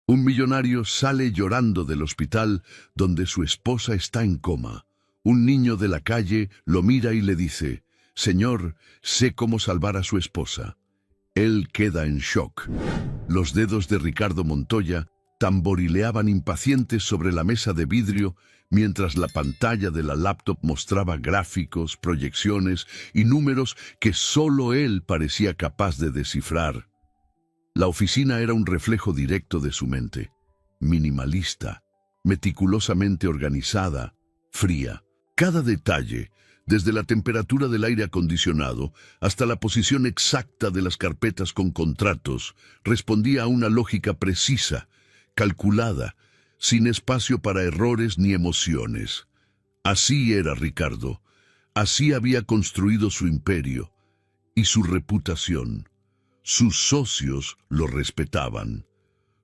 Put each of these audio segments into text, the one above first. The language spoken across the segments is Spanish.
Un millonario sale llorando del hospital donde su esposa está en coma. Un niño de la calle lo mira y le dice: «Señor, sé cómo salvar a su esposa». Él queda en shock. Los dedos de Ricardo Montoya tamborileaban impacientes sobre la mesa de vidrio mientras la pantalla de la laptop mostraba gráficos, proyecciones y números que solo él parecía capaz de descifrar. La oficina era un reflejo directo de su mente, minimalista, meticulosamente organizada, fría. Cada detalle, desde la temperatura del aire acondicionado hasta la posición exacta de las carpetas con contratos, respondía a una lógica precisa, calculada, sin espacio para errores ni emociones. Así era Ricardo, así había construido su imperio y su reputación. Sus socios lo respetaban,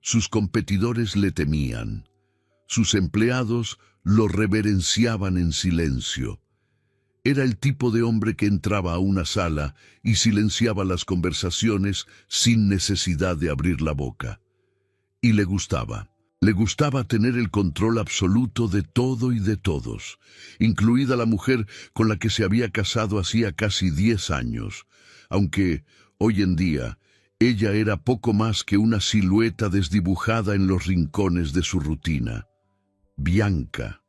sus competidores le temían, sus empleados lo reverenciaban en silencio. Era el tipo de hombre que entraba a una sala y silenciaba las conversaciones sin necesidad de abrir la boca. Y le gustaba tener el control absoluto de todo y de todos, incluida la mujer con la que se había casado hacía casi 10 años, aunque hoy en día ella era poco más que una silueta desdibujada en los rincones de su rutina. Bianca.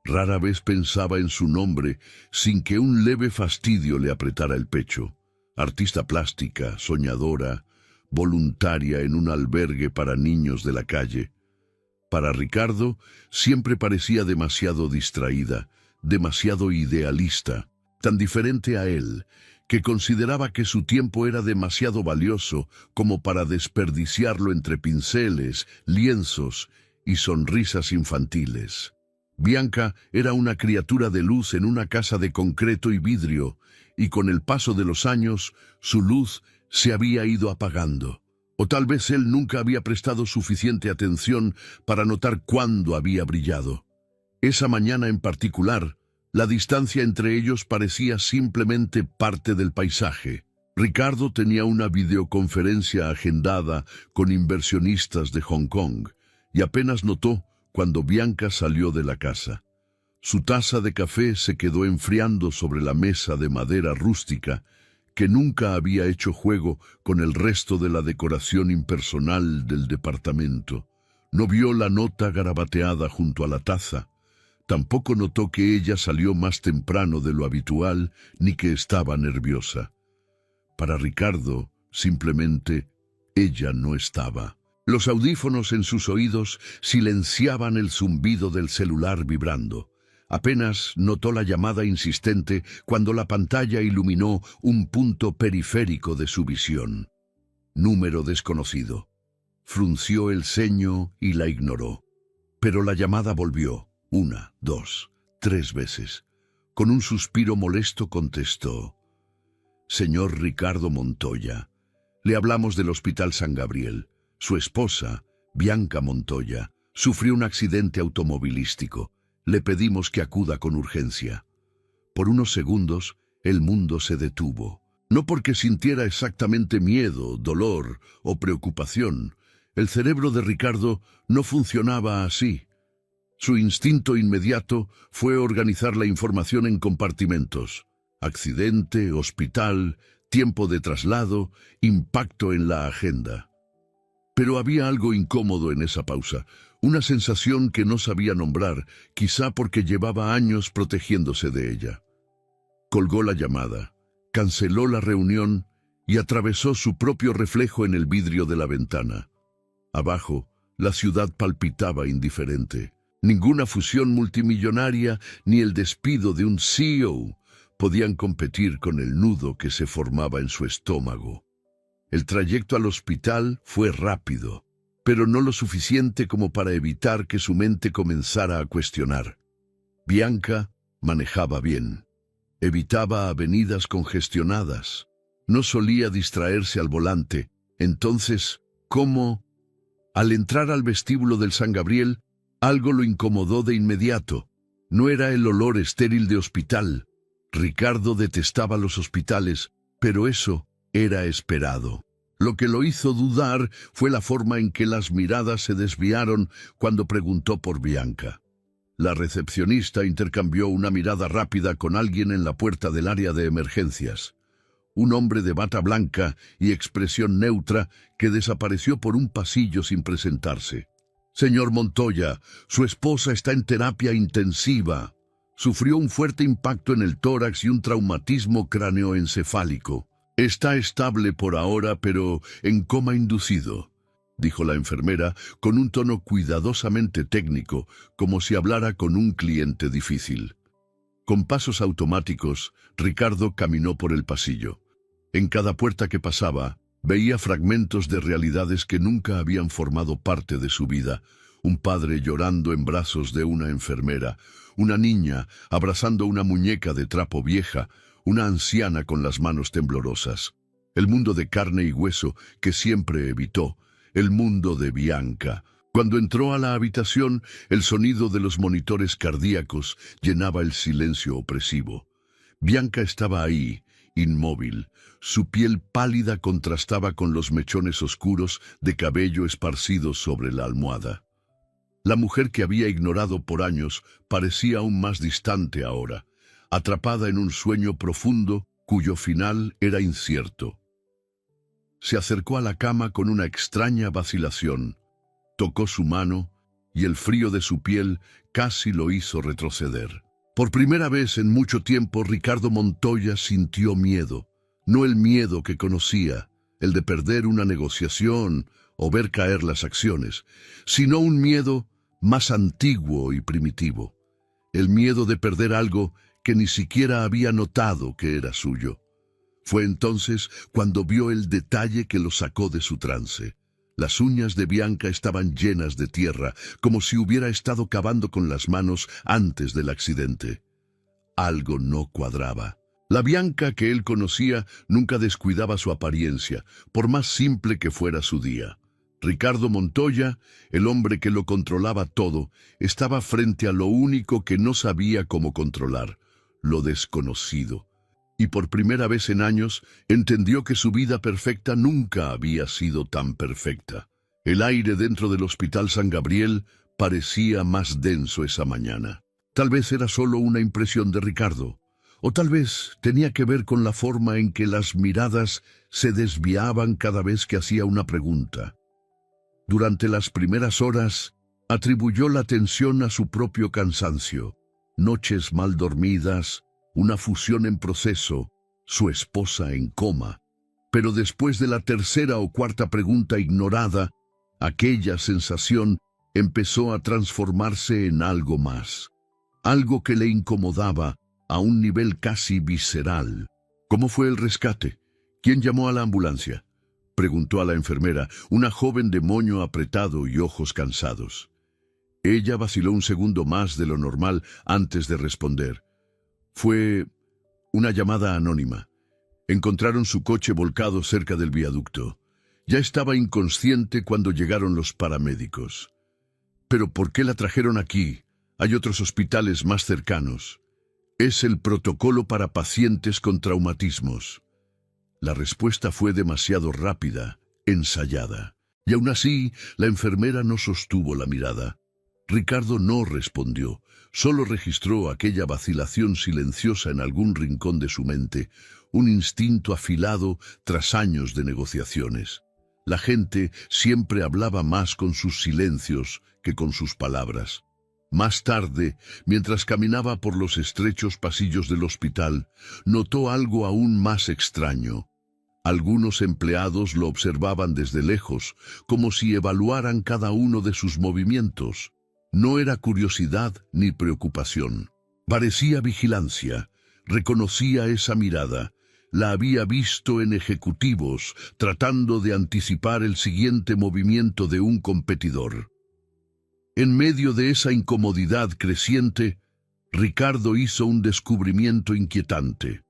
Rara vez pensaba en su nombre sin que un leve fastidio le apretara el pecho. Artista plástica, soñadora, voluntaria en un albergue para niños de la calle. Para Ricardo siempre parecía demasiado distraída, demasiado idealista, tan diferente a él, que consideraba que su tiempo era demasiado valioso como para desperdiciarlo entre pinceles, lienzos y sonrisas infantiles. Bianca era una criatura de luz en una casa de concreto y vidrio, y con el paso de los años, su luz se había ido apagando. O tal vez él nunca había prestado suficiente atención para notar cuándo había brillado. Esa mañana en particular, la distancia entre ellos parecía simplemente parte del paisaje. Ricardo tenía una videoconferencia agendada con inversionistas de Hong Kong y apenas notó cuando Bianca salió de la casa. Su taza de café se quedó enfriando sobre la mesa de madera rústica que nunca había hecho juego con el resto de la decoración impersonal del departamento. No vio la nota garabateada junto a la taza. Tampoco notó que ella salió más temprano de lo habitual ni que estaba nerviosa. Para Ricardo, simplemente, ella no estaba. Los audífonos en sus oídos silenciaban el zumbido del celular vibrando. Apenas notó la llamada insistente cuando la pantalla iluminó un punto periférico de su visión. Número desconocido. Frunció el ceño y la ignoró. Pero la llamada volvió. 1, 2, 3 veces. Con un suspiro molesto contestó: «Señor Ricardo Montoya, le hablamos del Hospital San Gabriel. Su esposa, Bianca Montoya, sufrió un accidente automovilístico. Le pedimos que acuda con urgencia». Por unos segundos, el mundo se detuvo. No porque sintiera exactamente miedo, dolor o preocupación. El cerebro de Ricardo no funcionaba así. Su instinto inmediato fue organizar la información en compartimentos: accidente, hospital, tiempo de traslado, impacto en la agenda. Pero había algo incómodo en esa pausa, una sensación que no sabía nombrar, quizá porque llevaba años protegiéndose de ella. Colgó la llamada, canceló la reunión y atravesó su propio reflejo en el vidrio de la ventana. Abajo, la ciudad palpitaba indiferente. Ninguna fusión multimillonaria ni el despido de un CEO podían competir con el nudo que se formaba en su estómago. El trayecto al hospital fue rápido, pero no lo suficiente como para evitar que su mente comenzara a cuestionar. Bianca manejaba bien, evitaba avenidas congestionadas, no solía distraerse al volante. Entonces, ¿cómo? Al entrar al vestíbulo del San Gabriel, algo lo incomodó de inmediato. No era el olor estéril de hospital. Ricardo detestaba los hospitales, pero eso era esperado. Lo que lo hizo dudar fue la forma en que las miradas se desviaron cuando preguntó por Bianca. La recepcionista intercambió una mirada rápida con alguien en la puerta del área de emergencias. Un hombre de bata blanca y expresión neutra que desapareció por un pasillo sin presentarse. Señor Montoya, su esposa está en terapia intensiva. Sufrió un fuerte impacto en el tórax y un traumatismo cráneoencefálico. Está estable por ahora, pero en coma inducido, dijo la enfermera con un tono cuidadosamente técnico, como si hablara con un cliente difícil. Con pasos automáticos, Ricardo caminó por el pasillo. En cada puerta que pasaba, veía fragmentos de realidades que nunca habían formado parte de su vida. Un padre llorando en brazos de una enfermera, una niña abrazando una muñeca de trapo vieja, una anciana con las manos temblorosas. El mundo de carne y hueso que siempre evitó, el mundo de Bianca. Cuando entró a la habitación, el sonido de los monitores cardíacos llenaba el silencio opresivo. Bianca estaba ahí, inmóvil. Su piel pálida contrastaba con los mechones oscuros de cabello esparcidos sobre la almohada. La mujer que había ignorado por años parecía aún más distante ahora, atrapada en un sueño profundo cuyo final era incierto. Se acercó a la cama con una extraña vacilación. Tocó su mano y el frío de su piel casi lo hizo retroceder. Por primera vez en mucho tiempo, Ricardo Montoya sintió miedo. No el miedo que conocía, el de perder una negociación o ver caer las acciones, sino un miedo más antiguo y primitivo. El miedo de perder algo que ni siquiera había notado que era suyo. Fue entonces cuando vio el detalle que lo sacó de su trance. Las uñas de Bianca estaban llenas de tierra, como si hubiera estado cavando con las manos antes del accidente. Algo no cuadraba. La Bianca que él conocía nunca descuidaba su apariencia, por más simple que fuera su día. Ricardo Montoya, el hombre que lo controlaba todo, estaba frente a lo único que no sabía cómo controlar, lo desconocido. Y por primera vez en años entendió que su vida perfecta nunca había sido tan perfecta. El aire dentro del Hospital San Gabriel parecía más denso esa mañana. Tal vez era solo una impresión de Ricardo, o tal vez tenía que ver con la forma en que las miradas se desviaban cada vez que hacía una pregunta. Durante las primeras horas, atribuyó la tensión a su propio cansancio, noches mal dormidas, una fusión en proceso, su esposa en coma. Pero después de la tercera o cuarta pregunta ignorada, aquella sensación empezó a transformarse en algo más. Algo que le incomodaba a un nivel casi visceral. ¿Cómo fue el rescate? ¿Quién llamó a la ambulancia?, preguntó a la enfermera, una joven de moño apretado y ojos cansados. Ella vaciló un segundo más de lo normal antes de responder. Fue una llamada anónima. Encontraron su coche volcado cerca del viaducto. Ya estaba inconsciente cuando llegaron los paramédicos. ¿Pero por qué la trajeron aquí? Hay otros hospitales más cercanos. Es el protocolo para pacientes con traumatismos. La respuesta fue demasiado rápida, ensayada. Y aún así, la enfermera no sostuvo la mirada. Ricardo no respondió, solo registró aquella vacilación silenciosa en algún rincón de su mente, un instinto afilado tras años de negociaciones. La gente siempre hablaba más con sus silencios que con sus palabras. Más tarde, mientras caminaba por los estrechos pasillos del hospital, notó algo aún más extraño. Algunos empleados lo observaban desde lejos, como si evaluaran cada uno de sus movimientos. No era curiosidad ni preocupación. Parecía vigilancia. Reconocía esa mirada. La había visto en ejecutivos, tratando de anticipar el siguiente movimiento de un competidor. En medio de esa incomodidad creciente, Ricardo hizo un descubrimiento inquietante.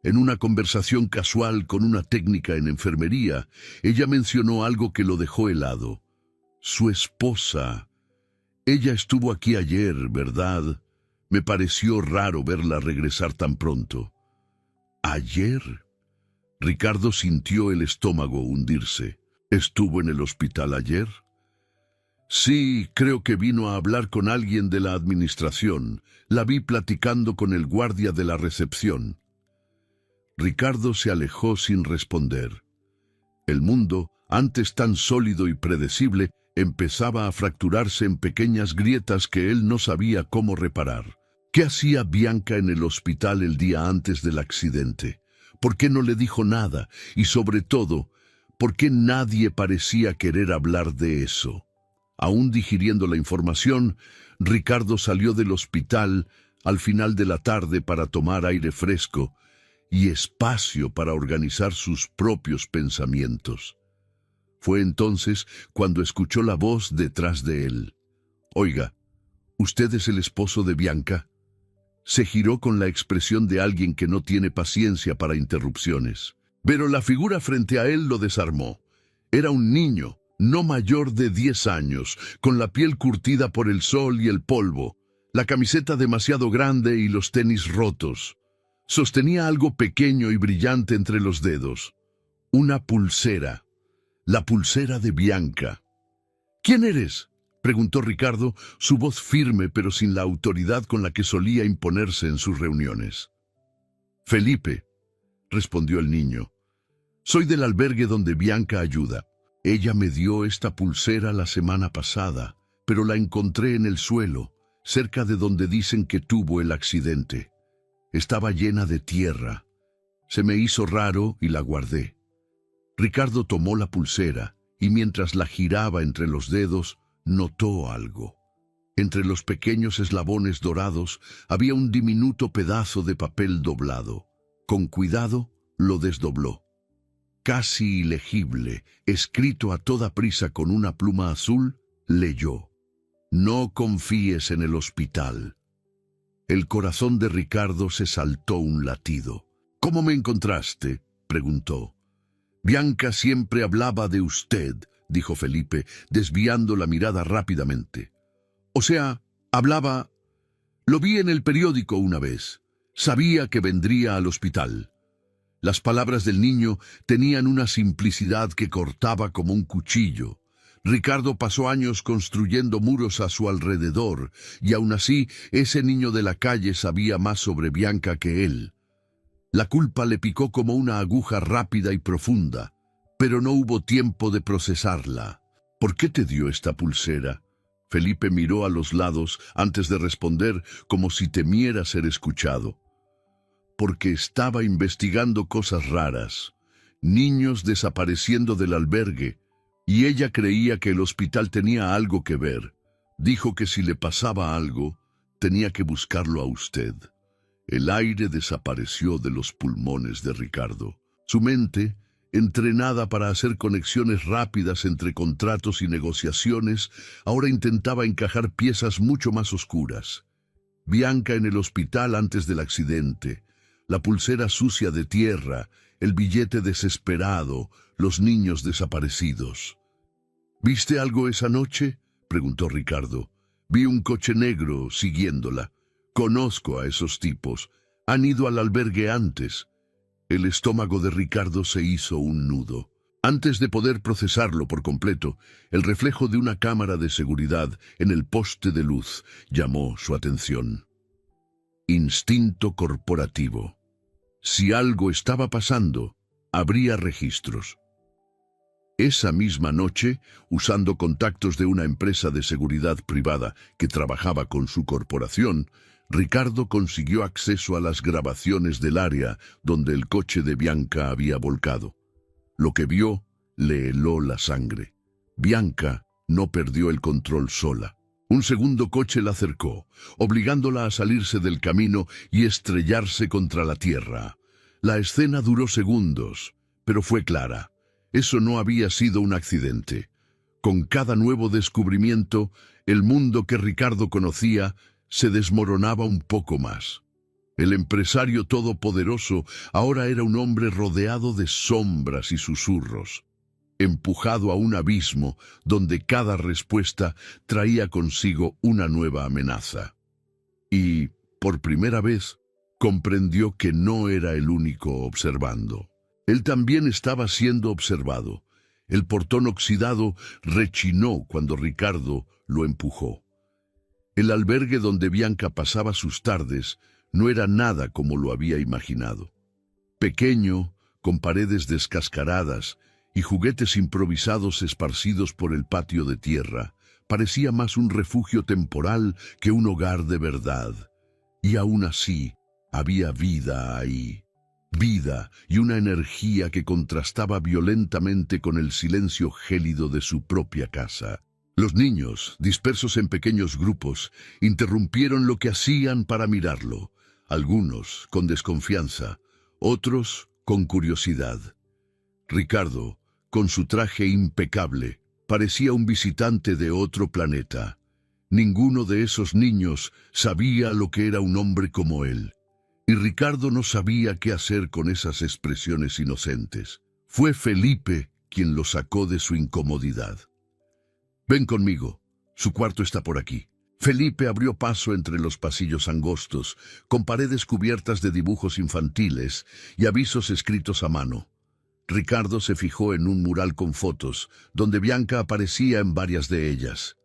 En una conversación casual con una técnica en enfermería, ella mencionó algo que lo dejó helado. Su esposa. Ella estuvo aquí ayer, ¿verdad? Me pareció raro verla regresar tan pronto. ¿Ayer? Ricardo sintió el estómago hundirse. ¿Estuvo en el hospital ayer? Sí, creo que vino a hablar con alguien de la administración. La vi platicando con el guardia de la recepción. Ricardo se alejó sin responder. El mundo, antes tan sólido y predecible, empezaba a fracturarse en pequeñas grietas que él no sabía cómo reparar. ¿Qué hacía Bianca en el hospital el día antes del accidente? ¿Por qué no le dijo nada? Y sobre todo, ¿por qué nadie parecía querer hablar de eso? Aún digiriendo la información, Ricardo salió del hospital al final de la tarde para tomar aire fresco y espacio para organizar sus propios pensamientos. Fue entonces cuando escuchó la voz detrás de él. «Oiga, ¿usted es el esposo de Bianca?» Se giró con la expresión de alguien que no tiene paciencia para interrupciones. Pero la figura frente a él lo desarmó. Era un niño, no mayor de 10 años, con la piel curtida por el sol y el polvo, la camiseta demasiado grande y los tenis rotos. Sostenía algo pequeño y brillante entre los dedos. Una pulsera. La pulsera de Bianca. «¿Quién eres?», preguntó Ricardo, su voz firme pero sin la autoridad con la que solía imponerse en sus reuniones. «Felipe», respondió el niño. «Soy del albergue donde Bianca ayuda. Ella me dio esta pulsera la semana pasada, pero la encontré en el suelo, cerca de donde dicen que tuvo el accidente. Estaba llena de tierra. Se me hizo raro y la guardé». Ricardo tomó la pulsera y mientras la giraba entre los dedos, notó algo. Entre los pequeños eslabones dorados había un diminuto pedazo de papel doblado. Con cuidado lo desdobló. Casi ilegible, escrito a toda prisa con una pluma azul, leyó: «No confíes en el hospital». El corazón de Ricardo se saltó un latido. «¿Cómo me encontraste?», preguntó. «Bianca siempre hablaba de usted», dijo Felipe, desviando la mirada rápidamente. «O sea, hablaba... Lo vi en el periódico una vez. Sabía que vendría al hospital». Las palabras del niño tenían una simplicidad que cortaba como un cuchillo. Ricardo pasó años construyendo muros a su alrededor, y aún así ese niño de la calle sabía más sobre Bianca que él. La culpa le picó como una aguja rápida y profunda, pero no hubo tiempo de procesarla. «¿Por qué te dio esta pulsera?». Felipe miró a los lados antes de responder, como si temiera ser escuchado. «Porque estaba investigando cosas raras, niños desapareciendo del albergue, y ella creía que el hospital tenía algo que ver. Dijo que si le pasaba algo, tenía que buscarlo a usted». El aire desapareció de los pulmones de Ricardo. Su mente, entrenada para hacer conexiones rápidas entre contratos y negociaciones, ahora intentaba encajar piezas mucho más oscuras. Bianca en el hospital antes del accidente, la pulsera sucia de tierra, el billete desesperado, los niños desaparecidos. «¿Viste algo esa noche?», preguntó Ricardo. «Vi un coche negro siguiéndola. Conozco a esos tipos. Han ido al albergue antes». El estómago de Ricardo se hizo un nudo. Antes de poder procesarlo por completo, el reflejo de una cámara de seguridad en el poste de luz llamó su atención. Instinto corporativo. Si algo estaba pasando, habría registros. Esa misma noche, usando contactos de una empresa de seguridad privada que trabajaba con su corporación, Ricardo consiguió acceso a las grabaciones del área donde el coche de Bianca había volcado. Lo que vio le heló la sangre. Bianca no perdió el control sola. Un segundo coche la acercó, obligándola a salirse del camino y estrellarse contra la tierra. La escena duró segundos, pero fue clara. Eso no había sido un accidente. Con cada nuevo descubrimiento, el mundo que Ricardo conocía se desmoronaba un poco más. El empresario todopoderoso ahora era un hombre rodeado de sombras y susurros, empujado a un abismo donde cada respuesta traía consigo una nueva amenaza. Y, por primera vez, comprendió que no era el único observando. Él también estaba siendo observado. El portón oxidado rechinó cuando Ricardo lo empujó. El albergue donde Bianca pasaba sus tardes no era nada como lo había imaginado. Pequeño, con paredes descascaradas y juguetes improvisados esparcidos por el patio de tierra, parecía más un refugio temporal que un hogar de verdad. Y aún así, había vida ahí. Vida y una energía que contrastaba violentamente con el silencio gélido de su propia casa. Los niños, dispersos en pequeños grupos, interrumpieron lo que hacían para mirarlo, algunos con desconfianza, otros con curiosidad. Ricardo, con su traje impecable, parecía un visitante de otro planeta. Ninguno de esos niños sabía lo que era un hombre como él. Y Ricardo no sabía qué hacer con esas expresiones inocentes. Fue Felipe quien lo sacó de su incomodidad. «Ven conmigo, su cuarto está por aquí». Felipe abrió paso entre los pasillos angostos, con paredes cubiertas de dibujos infantiles y avisos escritos a mano. Ricardo se fijó en un mural con fotos, donde Bianca aparecía en varias de ellas,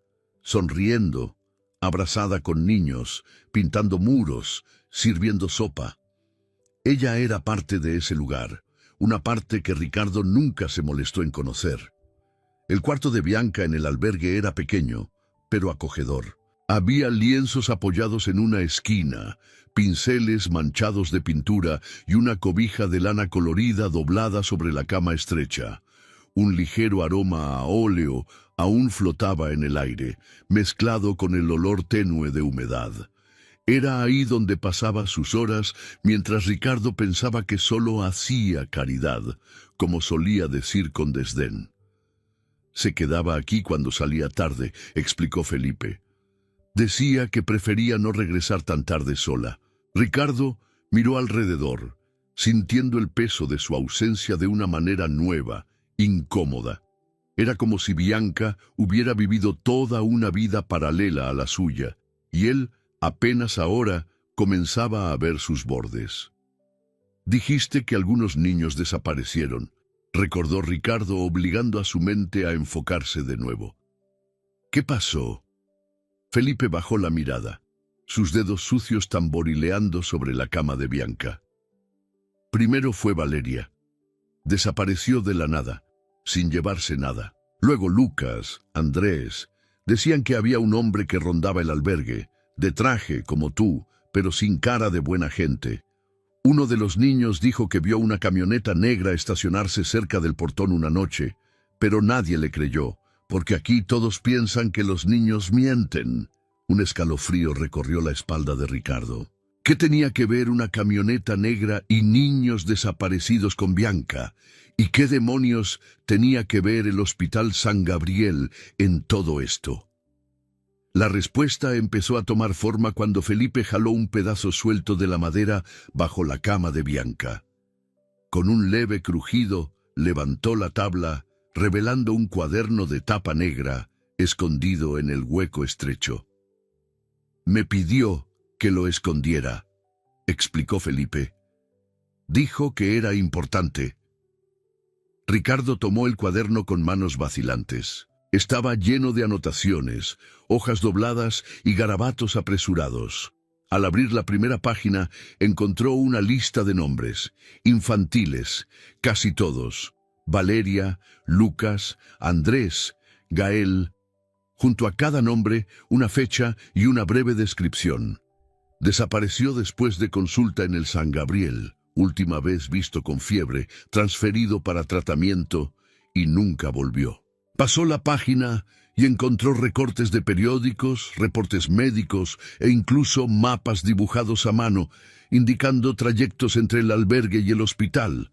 sonriendo, abrazada con niños, pintando muros, sirviendo sopa. Ella era parte de ese lugar, una parte que Ricardo nunca se molestó en conocer. El cuarto de Bianca en el albergue era pequeño, pero acogedor. Había lienzos apoyados en una esquina, pinceles manchados de pintura y una cobija de lana colorida doblada sobre la cama estrecha. Un ligero aroma a óleo aún flotaba en el aire, mezclado con el olor tenue de humedad. Era ahí donde pasaba sus horas, mientras Ricardo pensaba que solo hacía caridad, como solía decir con desdén. «Se quedaba aquí cuando salía tarde», explicó Felipe. Decía que prefería no regresar tan tarde sola. Ricardo miró alrededor, sintiendo el peso de su ausencia de una manera nueva, incómoda. Era como si Bianca hubiera vivido toda una vida paralela a la suya, y él apenas ahora comenzaba a ver sus bordes. «Dijiste que algunos niños desaparecieron», recordó Ricardo, obligando a su mente a enfocarse de nuevo. «¿Qué pasó?» Felipe bajó la mirada, sus dedos sucios tamborileando sobre la cama de Bianca. Primero fue Valeria. Desapareció de la nada, sin llevarse nada. Luego Lucas, Andrés, decían que había un hombre que rondaba el albergue, de traje como tú, pero sin cara de buena gente. Uno de los niños dijo que vio una camioneta negra estacionarse cerca del portón una noche, pero nadie le creyó, porque aquí todos piensan que los niños mienten. Un escalofrío recorrió la espalda de Ricardo. ¿Qué tenía que ver una camioneta negra y niños desaparecidos con Bianca? ¿Y qué demonios tenía que ver el Hospital San Gabriel en todo esto? La respuesta empezó a tomar forma cuando Felipe jaló un pedazo suelto de la madera bajo la cama de Bianca. Con un leve crujido, levantó la tabla, revelando un cuaderno de tapa negra, escondido en el hueco estrecho. «Me pidió que lo escondiera», explicó Felipe. «Dijo que era importante». Ricardo tomó el cuaderno con manos vacilantes. Estaba lleno de anotaciones, hojas dobladas y garabatos apresurados. Al abrir la primera página, encontró una lista de nombres, infantiles, casi todos. Valeria, Lucas, Andrés, Gael. Junto a cada nombre, una fecha y una breve descripción. Desapareció después de consulta en el San Gabriel, última vez visto con fiebre, transferido para tratamiento, y nunca volvió. Pasó la página y encontró recortes de periódicos, reportes médicos e incluso mapas dibujados a mano, indicando trayectos entre el albergue y el hospital.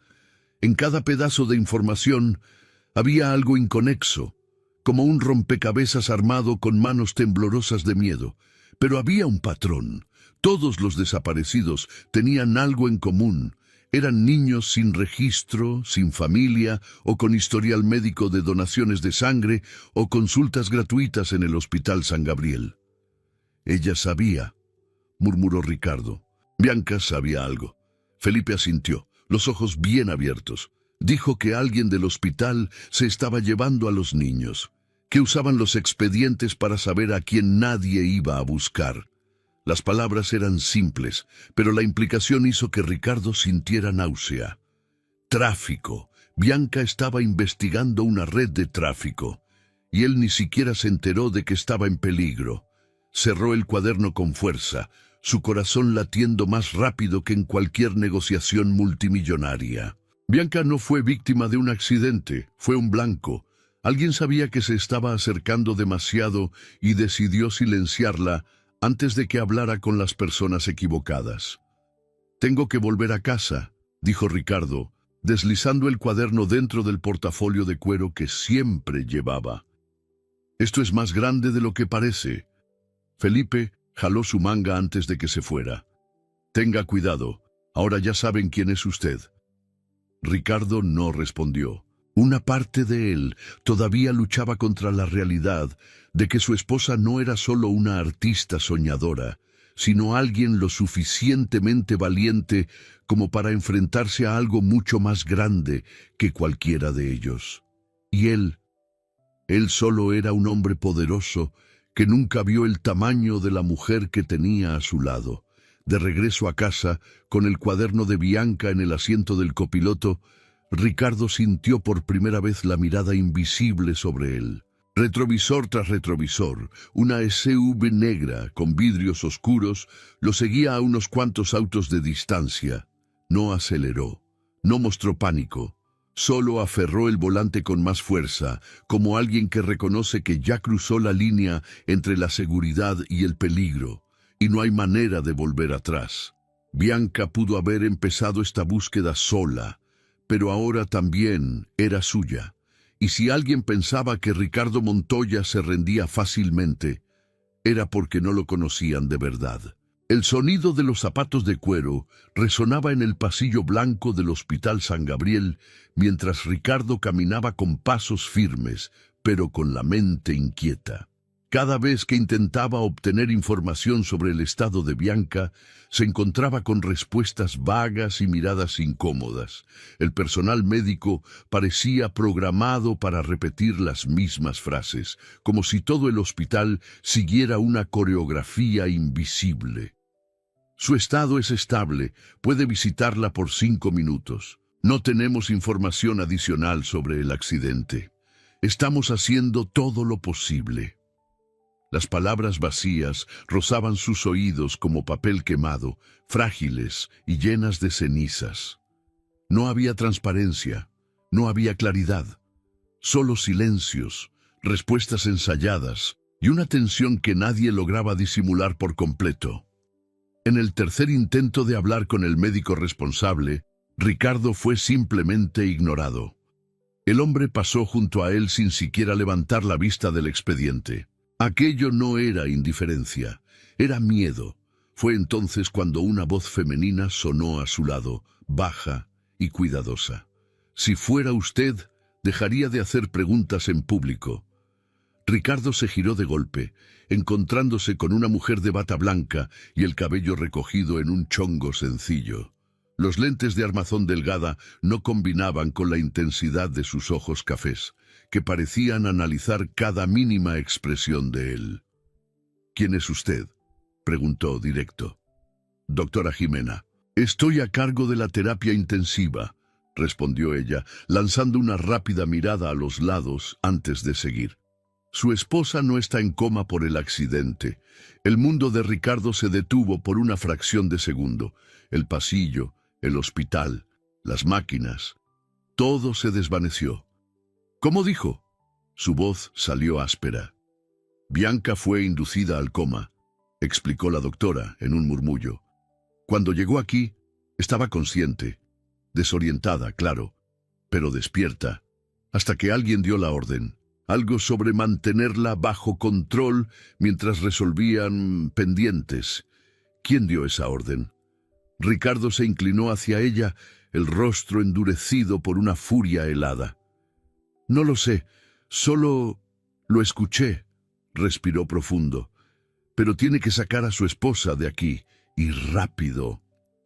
En cada pedazo de información había algo inconexo, como un rompecabezas armado con manos temblorosas de miedo. Pero había un patrón. Todos los desaparecidos tenían algo en común. Eran niños sin registro, sin familia o con historial médico de donaciones de sangre o consultas gratuitas en el Hospital San Gabriel. «Ella sabía», murmuró Ricardo. Bianca sabía algo. Felipe asintió, los ojos bien abiertos. Dijo que alguien del hospital se estaba llevando a los niños, que usaban los expedientes para saber a quién nadie iba a buscar. Las palabras eran simples, pero la implicación hizo que Ricardo sintiera náusea. Tráfico. Bianca estaba investigando una red de tráfico, y él ni siquiera se enteró de que estaba en peligro. Cerró el cuaderno con fuerza, su corazón latiendo más rápido que en cualquier negociación multimillonaria. Bianca no fue víctima de un accidente, fue un blanco. Alguien sabía que se estaba acercando demasiado y decidió silenciarla antes de que hablara con las personas equivocadas. «Tengo que volver a casa», dijo Ricardo, deslizando el cuaderno dentro del portafolio de cuero que siempre llevaba. «Esto es más grande de lo que parece». Felipe jaló su manga antes de que se fuera. «Tenga cuidado, ahora ya saben quién es usted». Ricardo no respondió. Una parte de él todavía luchaba contra la realidad de que su esposa no era solo una artista soñadora, sino alguien lo suficientemente valiente como para enfrentarse a algo mucho más grande que cualquiera de ellos. Y él solo era un hombre poderoso que nunca vio el tamaño de la mujer que tenía a su lado. De regreso a casa, con el cuaderno de Bianca en el asiento del copiloto, Ricardo sintió por primera vez la mirada invisible sobre él. Retrovisor tras retrovisor, una SUV negra con vidrios oscuros lo seguía a unos cuantos autos de distancia. No aceleró, no mostró pánico, solo aferró el volante con más fuerza, como alguien que reconoce que ya cruzó la línea entre la seguridad y el peligro, y no hay manera de volver atrás. Bianca pudo haber empezado esta búsqueda sola, pero ahora también era suya. Y si alguien pensaba que Ricardo Montoya se rendía fácilmente, era porque no lo conocían de verdad. El sonido de los zapatos de cuero resonaba en el pasillo blanco del Hospital San Gabriel, mientras Ricardo caminaba con pasos firmes, pero con la mente inquieta. Cada vez que intentaba obtener información sobre el estado de Bianca, se encontraba con respuestas vagas y miradas incómodas. El personal médico parecía programado para repetir las mismas frases, como si todo el hospital siguiera una coreografía invisible. «Su estado es estable, puede visitarla por 5 minutos. No tenemos información adicional sobre el accidente. Estamos haciendo todo lo posible». Las palabras vacías rozaban sus oídos como papel quemado, frágiles y llenas de cenizas. No había transparencia, no había claridad, solo silencios, respuestas ensayadas y una tensión que nadie lograba disimular por completo. En el tercer intento de hablar con el médico responsable, Ricardo fue simplemente ignorado. El hombre pasó junto a él sin siquiera levantar la vista del expediente. Aquello no era indiferencia, era miedo. Fue entonces cuando una voz femenina sonó a su lado, baja y cuidadosa. «Si fuera usted, dejaría de hacer preguntas en público». Ricardo se giró de golpe, encontrándose con una mujer de bata blanca y el cabello recogido en un chongo sencillo. Los lentes de armazón delgada no combinaban con la intensidad de sus ojos cafés, que parecían analizar cada mínima expresión de él. «¿Quién es usted?», preguntó directo. «Doctora Jimena». «Estoy a cargo de la terapia intensiva», respondió ella, lanzando una rápida mirada a los lados antes de seguir. Su esposa no está en coma por el accidente. El mundo de Ricardo se detuvo por una fracción de segundo. El pasillo, el hospital, las máquinas, todo se desvaneció. «¿Cómo dijo?». Su voz salió áspera. «Bianca fue inducida al coma», explicó la doctora en un murmullo. «Cuando llegó aquí, estaba consciente, desorientada, claro, pero despierta, hasta que alguien dio la orden, algo sobre mantenerla bajo control mientras resolvían pendientes. ¿Quién dio esa orden?». Ricardo se inclinó hacia ella, el rostro endurecido por una furia helada. «No lo sé, solo lo escuché», respiró profundo. «Pero tiene que sacar a su esposa de aquí, y rápido».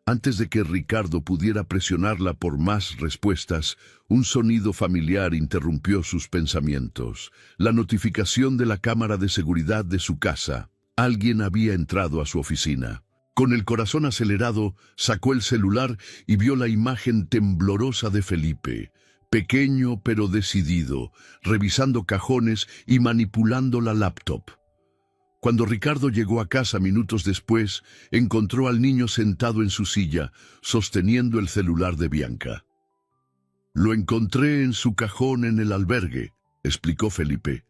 Antes de que Ricardo pudiera presionarla por más respuestas, un sonido familiar interrumpió sus pensamientos. La notificación de la cámara de seguridad de su casa. Alguien había entrado a su oficina. Con el corazón acelerado, sacó el celular y vio la imagen temblorosa de Felipe, pequeño pero decidido, revisando cajones y manipulando la laptop. Cuando Ricardo llegó a casa minutos después, encontró al niño sentado en su silla, sosteniendo el celular de Bianca. «Lo encontré en su cajón en el albergue», explicó Felipe.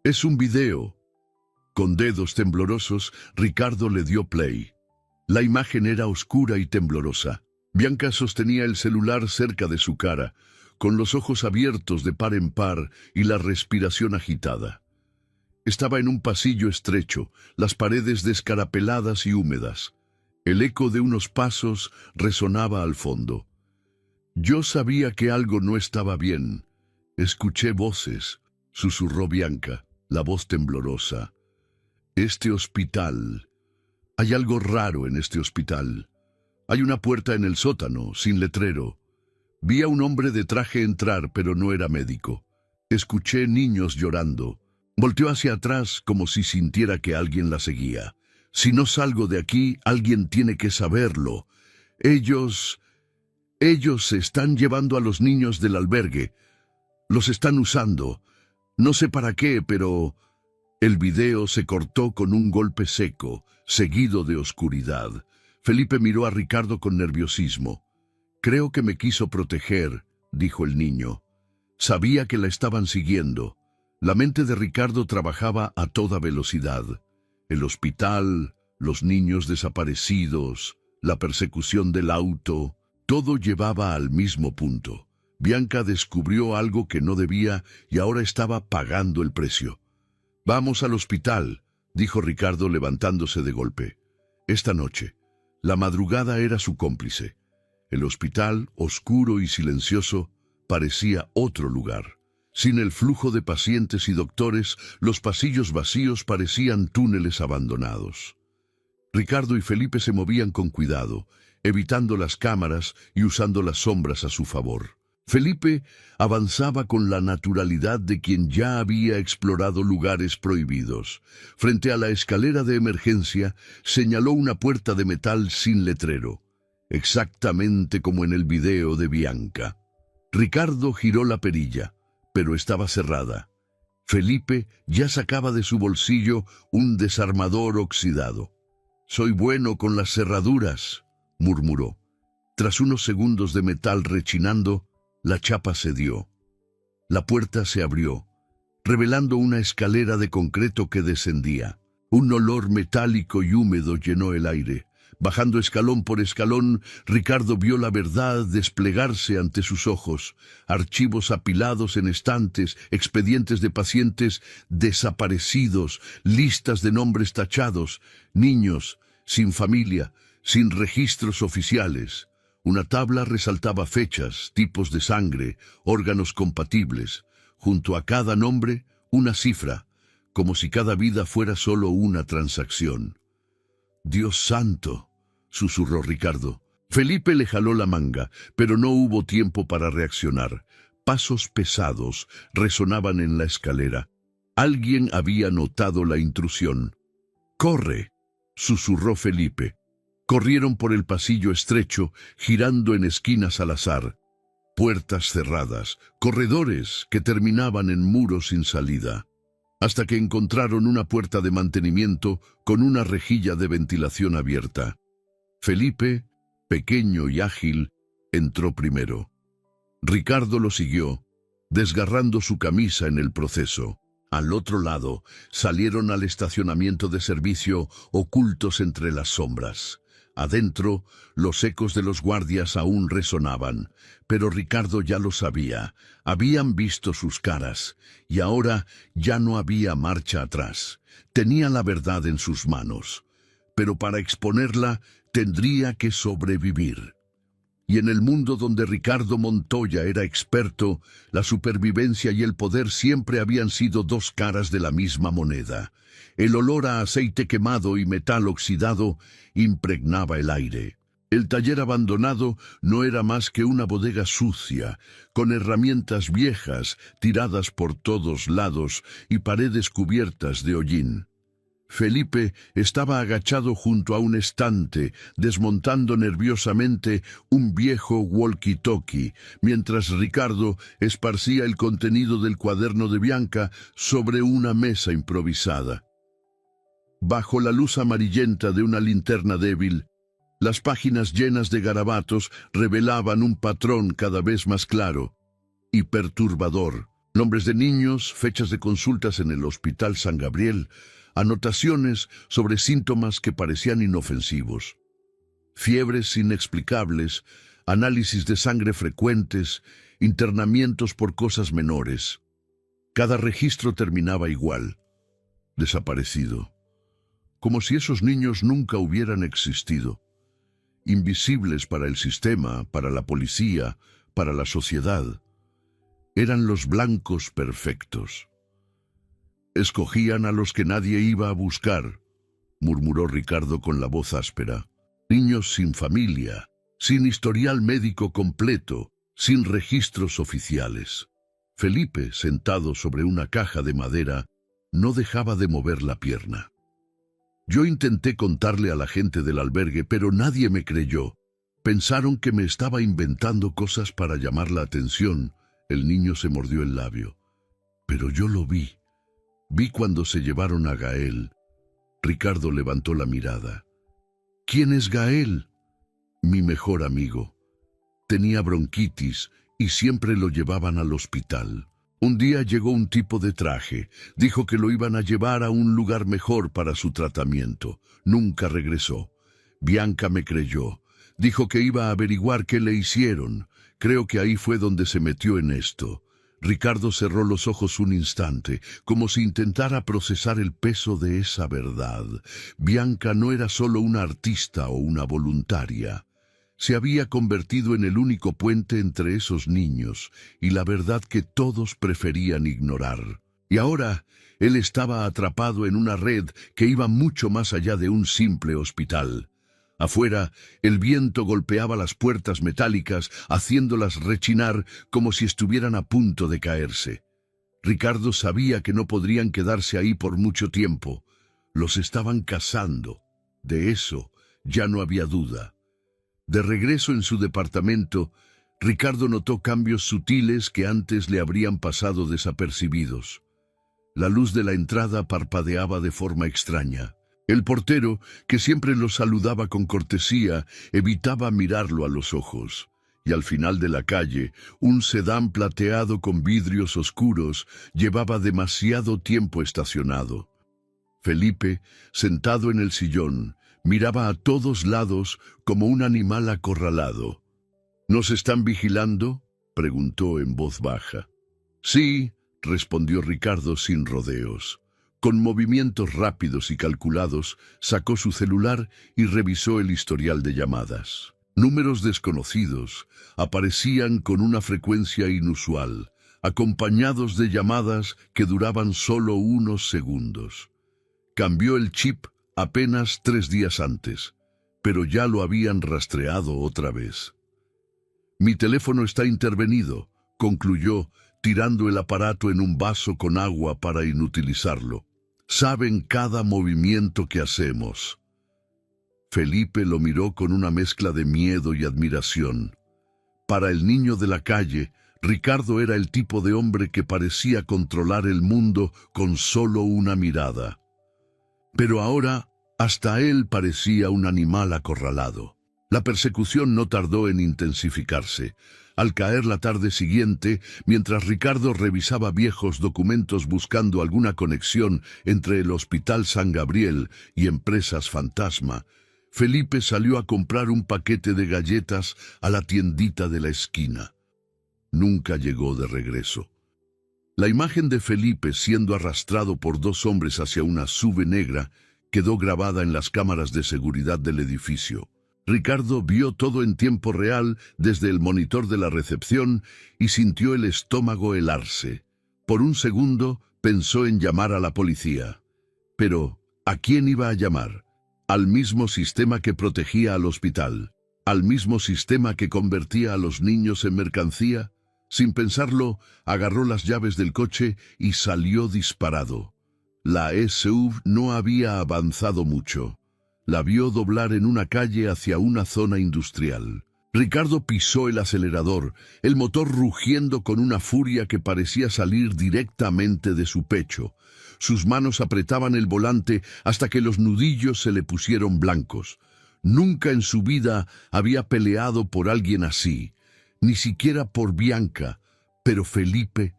«Es un video». Con dedos temblorosos, Ricardo le dio play. La imagen era oscura y temblorosa. Bianca sostenía el celular cerca de su cara, con los ojos abiertos de par en par y la respiración agitada. Estaba en un pasillo estrecho, las paredes descarapeladas y húmedas. El eco de unos pasos resonaba al fondo. «Yo sabía que algo no estaba bien. Escuché voces», susurró Bianca, la voz temblorosa. «Este hospital. Hay algo raro en este hospital. Hay una puerta en el sótano, sin letrero. Vi a un hombre de traje entrar, pero no era médico. Escuché niños llorando». Volteó hacia atrás como si sintiera que alguien la seguía. «Si no salgo de aquí, alguien tiene que saberlo. Ellos se están llevando a los niños del albergue. Los están usando. No sé para qué, pero...» El video se cortó con un golpe seco, seguido de oscuridad. Felipe miró a Ricardo con nerviosismo. «Creo que me quiso proteger», dijo el niño. Sabía que la estaban siguiendo. La mente de Ricardo trabajaba a toda velocidad. El hospital, los niños desaparecidos, la persecución del auto, todo llevaba al mismo punto. Bianca descubrió algo que no debía y ahora estaba pagando el precio. «Vamos al hospital», dijo Ricardo levantándose de golpe. Esta noche, la madrugada era su cómplice. El hospital, oscuro y silencioso, parecía otro lugar. Sin el flujo de pacientes y doctores, los pasillos vacíos parecían túneles abandonados. Ricardo y Felipe se movían con cuidado, evitando las cámaras y usando las sombras a su favor. Felipe avanzaba con la naturalidad de quien ya había explorado lugares prohibidos. Frente a la escalera de emergencia, señaló una puerta de metal sin letrero, exactamente como en el video de Bianca. Ricardo giró la perilla, pero estaba cerrada. Felipe ya sacaba de su bolsillo un desarmador oxidado. «Soy bueno con las cerraduras», murmuró. Tras unos segundos de metal rechinando, la chapa cedió. La puerta se abrió, revelando una escalera de concreto que descendía. Un olor metálico y húmedo llenó el aire. Bajando escalón por escalón, Ricardo vio la verdad desplegarse ante sus ojos. Archivos apilados en estantes, expedientes de pacientes desaparecidos, listas de nombres tachados, niños, sin familia, sin registros oficiales. Una tabla resaltaba fechas, tipos de sangre, órganos compatibles. Junto a cada nombre, una cifra, como si cada vida fuera solo una transacción. «Dios santo», susurró Ricardo. Felipe le jaló la manga, pero no hubo tiempo para reaccionar. Pasos pesados resonaban en la escalera. Alguien había notado la intrusión. «¡Corre!», susurró Felipe. Corrieron por el pasillo estrecho, girando en esquinas al azar. Puertas cerradas, corredores que terminaban en muros sin salida. Hasta que encontraron una puerta de mantenimiento con una rejilla de ventilación abierta. Felipe, pequeño y ágil, entró primero. Ricardo lo siguió, desgarrando su camisa en el proceso. Al otro lado, salieron al estacionamiento de servicio, ocultos entre las sombras. Adentro, los ecos de los guardias aún resonaban, pero Ricardo ya lo sabía. Habían visto sus caras, y ahora ya no había marcha atrás. Tenía la verdad en sus manos, pero para exponerla tendría que sobrevivir. Y en el mundo donde Ricardo Montoya era experto, la supervivencia y el poder siempre habían sido dos caras de la misma moneda. El olor a aceite quemado y metal oxidado impregnaba el aire. El taller abandonado no era más que una bodega sucia, con herramientas viejas tiradas por todos lados y paredes cubiertas de hollín. Felipe estaba agachado junto a un estante, desmontando nerviosamente un viejo walkie-talkie, mientras Ricardo esparcía el contenido del cuaderno de Bianca sobre una mesa improvisada. Bajo la luz amarillenta de una linterna débil, las páginas llenas de garabatos revelaban un patrón cada vez más claro y perturbador. Nombres de niños, fechas de consultas en el Hospital San Gabriel, anotaciones sobre síntomas que parecían inofensivos. Fiebres inexplicables, análisis de sangre frecuentes, internamientos por cosas menores. Cada registro terminaba igual: desaparecido. Como si esos niños nunca hubieran existido. Invisibles para el sistema, para la policía, para la sociedad. Eran los blancos perfectos. Escogían a los que nadie iba a buscar, murmuró Ricardo con la voz áspera. Niños sin familia, sin historial médico completo, sin registros oficiales. Felipe, sentado sobre una caja de madera, no dejaba de mover la pierna. Yo intenté contarle a la gente del albergue, pero nadie me creyó. Pensaron que me estaba inventando cosas para llamar la atención. El niño se mordió el labio. Pero yo lo vi. Vi cuando se llevaron a Gael. Ricardo levantó la mirada. ¿Quién es Gael? Mi mejor amigo. Tenía bronquitis y siempre lo llevaban al hospital. Un día llegó un tipo de traje. Dijo que lo iban a llevar a un lugar mejor para su tratamiento. Nunca regresó. Bianca me creyó. Dijo que iba a averiguar qué le hicieron. Creo que ahí fue donde se metió en esto. Ricardo cerró los ojos un instante, como si intentara procesar el peso de esa verdad. Bianca no era solo una artista o una voluntaria. Se había convertido en el único puente entre esos niños y la verdad que todos preferían ignorar. Y ahora él estaba atrapado en una red que iba mucho más allá de un simple hospital. Afuera, el viento golpeaba las puertas metálicas, haciéndolas rechinar como si estuvieran a punto de caerse. Ricardo sabía que no podrían quedarse ahí por mucho tiempo. Los estaban cazando. De eso ya no había duda. De regreso en su departamento, Ricardo notó cambios sutiles que antes le habrían pasado desapercibidos. La luz de la entrada parpadeaba de forma extraña. El portero, que siempre lo saludaba con cortesía, evitaba mirarlo a los ojos. Y al final de la calle, un sedán plateado con vidrios oscuros llevaba demasiado tiempo estacionado. Felipe, sentado en el sillón, miraba a todos lados como un animal acorralado. ¿Nos están vigilando?, preguntó en voz baja. Sí, respondió Ricardo sin rodeos. Con movimientos rápidos y calculados, sacó su celular y revisó el historial de llamadas. Números desconocidos aparecían con una frecuencia inusual, acompañados de llamadas que duraban solo unos segundos. Cambió el chip apenas 3 días antes, pero ya lo habían rastreado otra vez. Mi teléfono está intervenido, concluyó, tirando el aparato en un vaso con agua para inutilizarlo. Saben cada movimiento que hacemos. Felipe lo miró con una mezcla de miedo y admiración. Para el niño de la calle, Ricardo era el tipo de hombre que parecía controlar el mundo con solo una mirada. Pero ahora, hasta él parecía un animal acorralado. La persecución no tardó en intensificarse. Al caer la tarde siguiente, mientras Ricardo revisaba viejos documentos buscando alguna conexión entre el Hospital San Gabriel y empresas fantasma, Felipe salió a comprar un paquete de galletas a la tiendita de la esquina. Nunca llegó de regreso. La imagen de Felipe siendo arrastrado por 2 hombres hacia una SUV negra quedó grabada en las cámaras de seguridad del edificio. Ricardo vio todo en tiempo real desde el monitor de la recepción y sintió el estómago helarse. Por un segundo pensó en llamar a la policía. Pero, ¿a quién iba a llamar? Al mismo sistema que protegía al hospital. al mismo sistema que convertía a los niños en mercancía. Sin pensarlo, agarró las llaves del coche y salió disparado. La SUV no había avanzado mucho. La vio doblar en una calle hacia una zona industrial. Ricardo pisó el acelerador, el motor rugiendo con una furia que parecía salir directamente de su pecho. Sus manos apretaban el volante hasta que los nudillos se le pusieron blancos. Nunca en su vida había peleado por alguien así, ni siquiera por Bianca, pero Felipe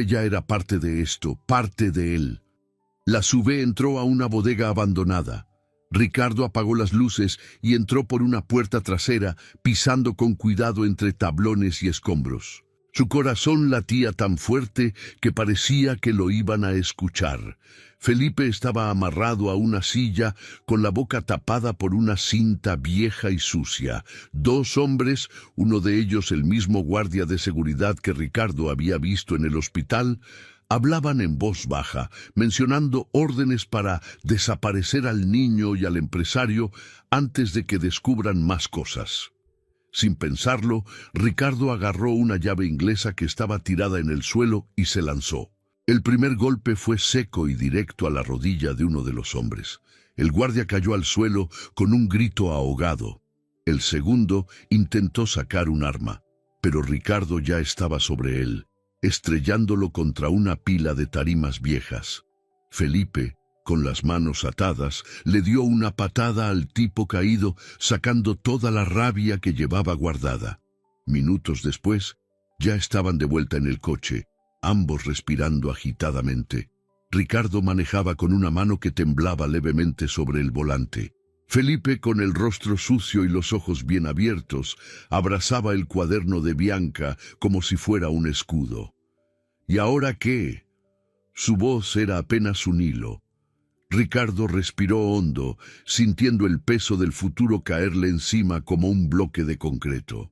ya era parte de esto, parte de él. La SUV entró a una bodega abandonada. Ricardo apagó las luces y entró por una puerta trasera, pisando con cuidado entre tablones y escombros. Su corazón latía tan fuerte que parecía que lo iban a escuchar. Felipe estaba amarrado a una silla con la boca tapada por una cinta vieja y sucia. Dos hombres, uno de ellos el mismo guardia de seguridad que Ricardo había visto en el hospital, hablaban en voz baja, mencionando órdenes para desaparecer al niño y al empresario antes de que descubran más cosas. Sin pensarlo, Ricardo agarró una llave inglesa que estaba tirada en el suelo y se lanzó. El primer golpe fue seco y directo a la rodilla de uno de los hombres. El guardia cayó al suelo con un grito ahogado. El segundo intentó sacar un arma, pero Ricardo ya estaba sobre él, estrellándolo contra una pila de tarimas viejas. Felipe, con las manos atadas, le dio una patada al tipo caído, sacando toda la rabia que llevaba guardada. Minutos después, ya estaban de vuelta en el coche, ambos respirando agitadamente. Ricardo manejaba con una mano que temblaba levemente sobre el volante. Felipe, con el rostro sucio y los ojos bien abiertos, abrazaba el cuaderno de Bianca como si fuera un escudo. ¿Y ahora qué? Su voz era apenas un hilo. Ricardo respiró hondo, sintiendo el peso del futuro caerle encima como un bloque de concreto.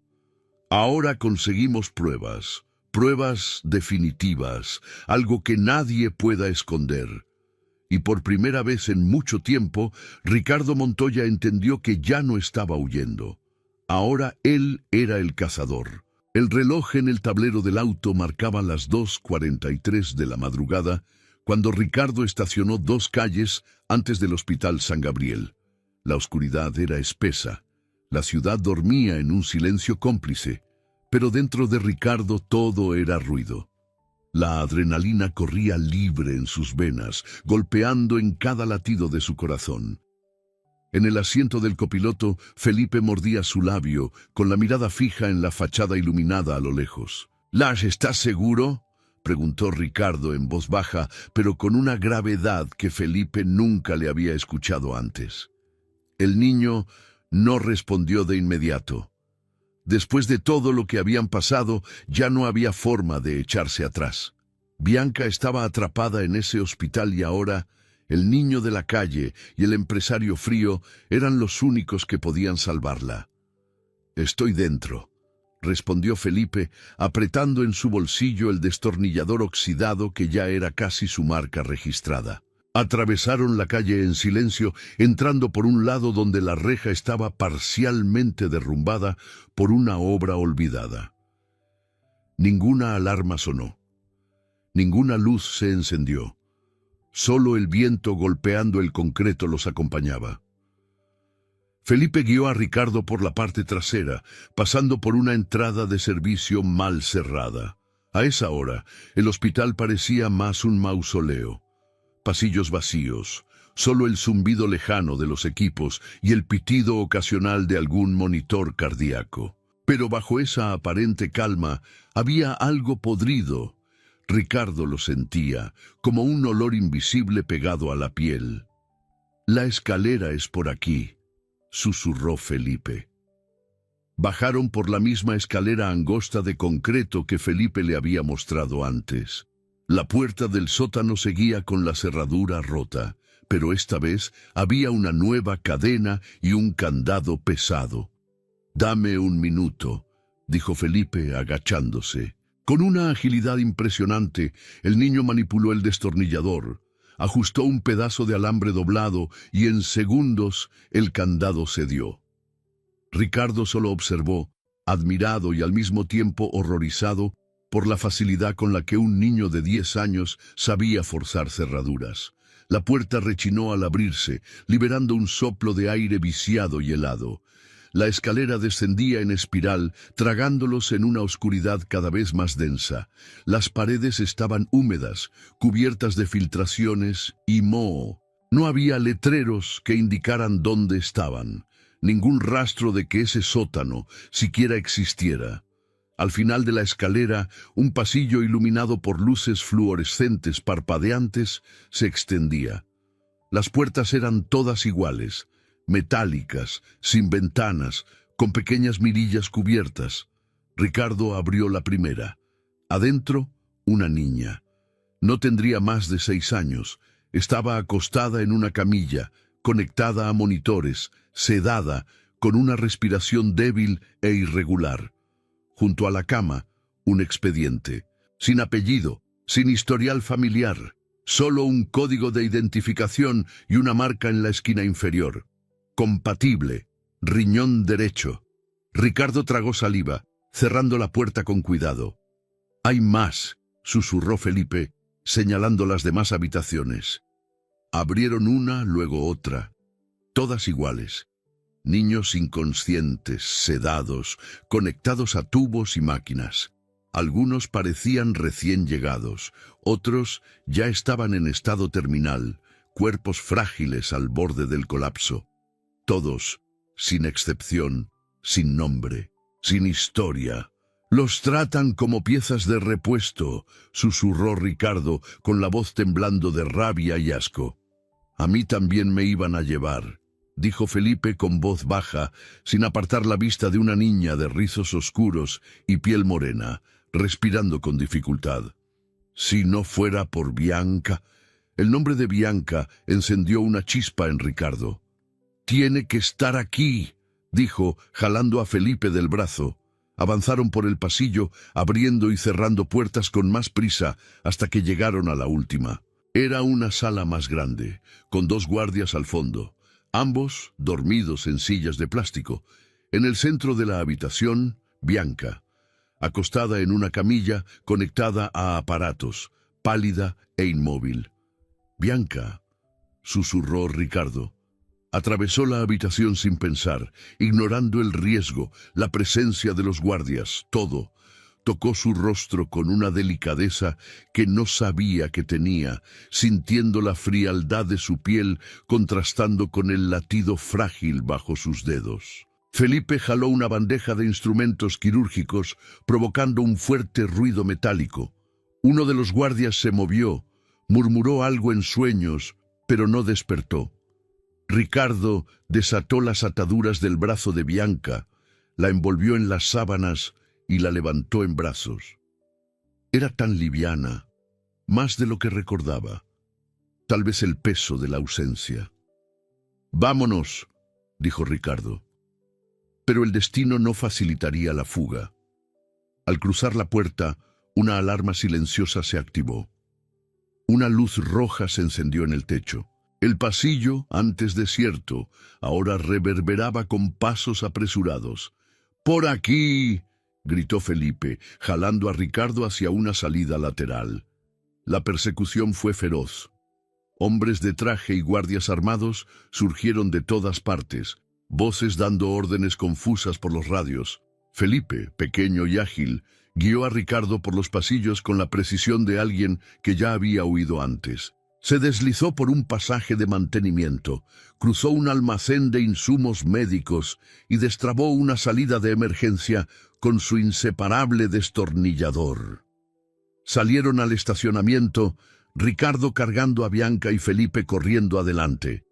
Ahora conseguimos pruebas, pruebas definitivas, algo que nadie pueda esconder. Y por primera vez en mucho tiempo, Ricardo Montoya entendió que ya no estaba huyendo. Ahora él era el cazador. El reloj en el tablero del auto marcaba las 2:43 de la madrugada, cuando Ricardo estacionó 2 calles antes del Hospital San Gabriel. La oscuridad era espesa. La ciudad dormía en un silencio cómplice, pero dentro de Ricardo todo era ruido. La adrenalina corría libre en sus venas, golpeando en cada latido de su corazón. En el asiento del copiloto, Felipe mordía su labio, con la mirada fija en la fachada iluminada a lo lejos. «Lars, ¿estás seguro?», preguntó Ricardo en voz baja, pero con una gravedad que Felipe nunca le había escuchado antes. El niño no respondió de inmediato. Después de todo lo que habían pasado, ya no había forma de echarse atrás. Bianca estaba atrapada en ese hospital y ahora el niño de la calle y el empresario frío eran los únicos que podían salvarla. «Estoy dentro», respondió Felipe, apretando en su bolsillo el destornillador oxidado que ya era casi su marca registrada. Atravesaron la calle en silencio, entrando por un lado donde la reja estaba parcialmente derrumbada por una obra olvidada. Ninguna alarma sonó. Ninguna luz se encendió. Solo el viento golpeando el concreto los acompañaba. Felipe guió a Ricardo por la parte trasera, pasando por una entrada de servicio mal cerrada. A esa hora, el hospital parecía más un mausoleo. Pasillos vacíos, solo el zumbido lejano de los equipos y el pitido ocasional de algún monitor cardíaco. Pero bajo esa aparente calma había algo podrido. Ricardo lo sentía, como un olor invisible pegado a la piel. «La escalera es por aquí», susurró Felipe. Bajaron por la misma escalera angosta de concreto que Felipe le había mostrado antes. La puerta del sótano seguía con la cerradura rota, pero esta vez había una nueva cadena y un candado pesado. «Dame un minuto», dijo Felipe agachándose. Con una agilidad impresionante, el niño manipuló el destornillador, ajustó un pedazo de alambre doblado y en segundos el candado cedió. Ricardo solo observó, admirado y al mismo tiempo horrorizado por la facilidad con la que un niño de 10 años sabía forzar cerraduras. La puerta rechinó al abrirse, liberando un soplo de aire viciado y helado. La escalera descendía en espiral, tragándolos en una oscuridad cada vez más densa. Las paredes estaban húmedas, cubiertas de filtraciones y moho. No había letreros que indicaran dónde estaban, ningún rastro de que ese sótano siquiera existiera. Al final de la escalera, un pasillo iluminado por luces fluorescentes parpadeantes se extendía. Las puertas eran todas iguales, metálicas, sin ventanas, con pequeñas mirillas cubiertas. Ricardo abrió la primera. Adentro, una niña. No tendría más de 6 años. Estaba acostada en una camilla, conectada a monitores, sedada, con una respiración débil e irregular. Junto a la cama, un expediente, sin apellido, sin historial familiar, solo un código de identificación y una marca en la esquina inferior. Compatible, riñón derecho. Ricardo tragó saliva, cerrando la puerta con cuidado. «Hay más», susurró Felipe, señalando las demás habitaciones. Abrieron una, luego otra, todas iguales. Niños inconscientes, sedados, conectados a tubos y máquinas. Algunos parecían recién llegados, otros ya estaban en estado terminal, cuerpos frágiles al borde del colapso. Todos, sin excepción, sin nombre, sin historia. «Los tratan como piezas de repuesto», susurró Ricardo con la voz temblando de rabia y asco. «A mí también me iban a llevar», dijo Felipe con voz baja, sin apartar la vista de una niña de rizos oscuros y piel morena, respirando con dificultad. «Si no fuera por Bianca». El nombre de Bianca encendió una chispa en Ricardo. «Tiene que estar aquí», dijo, jalando a Felipe del brazo. Avanzaron por el pasillo, abriendo y cerrando puertas con más prisa hasta que llegaron a la última. Era una sala más grande, con 2 guardias al fondo, ambos dormidos en sillas de plástico. En el centro de la habitación, Bianca, acostada en una camilla conectada a aparatos, pálida e inmóvil. «Bianca», susurró Ricardo. Atravesó la habitación sin pensar, ignorando el riesgo, la presencia de los guardias, todo. Tocó su rostro con una delicadeza que no sabía que tenía, sintiendo la frialdad de su piel contrastando con el latido frágil bajo sus dedos. Felipe jaló una bandeja de instrumentos quirúrgicos, provocando un fuerte ruido metálico. Uno de los guardias se movió, murmuró algo en sueños, pero no despertó. Ricardo desató las ataduras del brazo de Bianca, la envolvió en las sábanas y la levantó en brazos. Era tan liviana, más de lo que recordaba, tal vez el peso de la ausencia. «Vámonos», dijo Ricardo. Pero el destino no facilitaría la fuga. Al cruzar la puerta, una alarma silenciosa se activó. Una luz roja se encendió en el techo. El pasillo, antes desierto, ahora reverberaba con pasos apresurados. «¡Por aquí!», gritó Felipe, jalando a Ricardo hacia una salida lateral. La persecución fue feroz. Hombres de traje y guardias armados surgieron de todas partes, voces dando órdenes confusas por los radios. Felipe, pequeño y ágil, guió a Ricardo por los pasillos con la precisión de alguien que ya había huido antes. Se deslizó por un pasaje de mantenimiento, cruzó un almacén de insumos médicos y destrabó una salida de emergencia con su inseparable destornillador. Salieron al estacionamiento, Ricardo cargando a Bianca y Felipe corriendo adelante.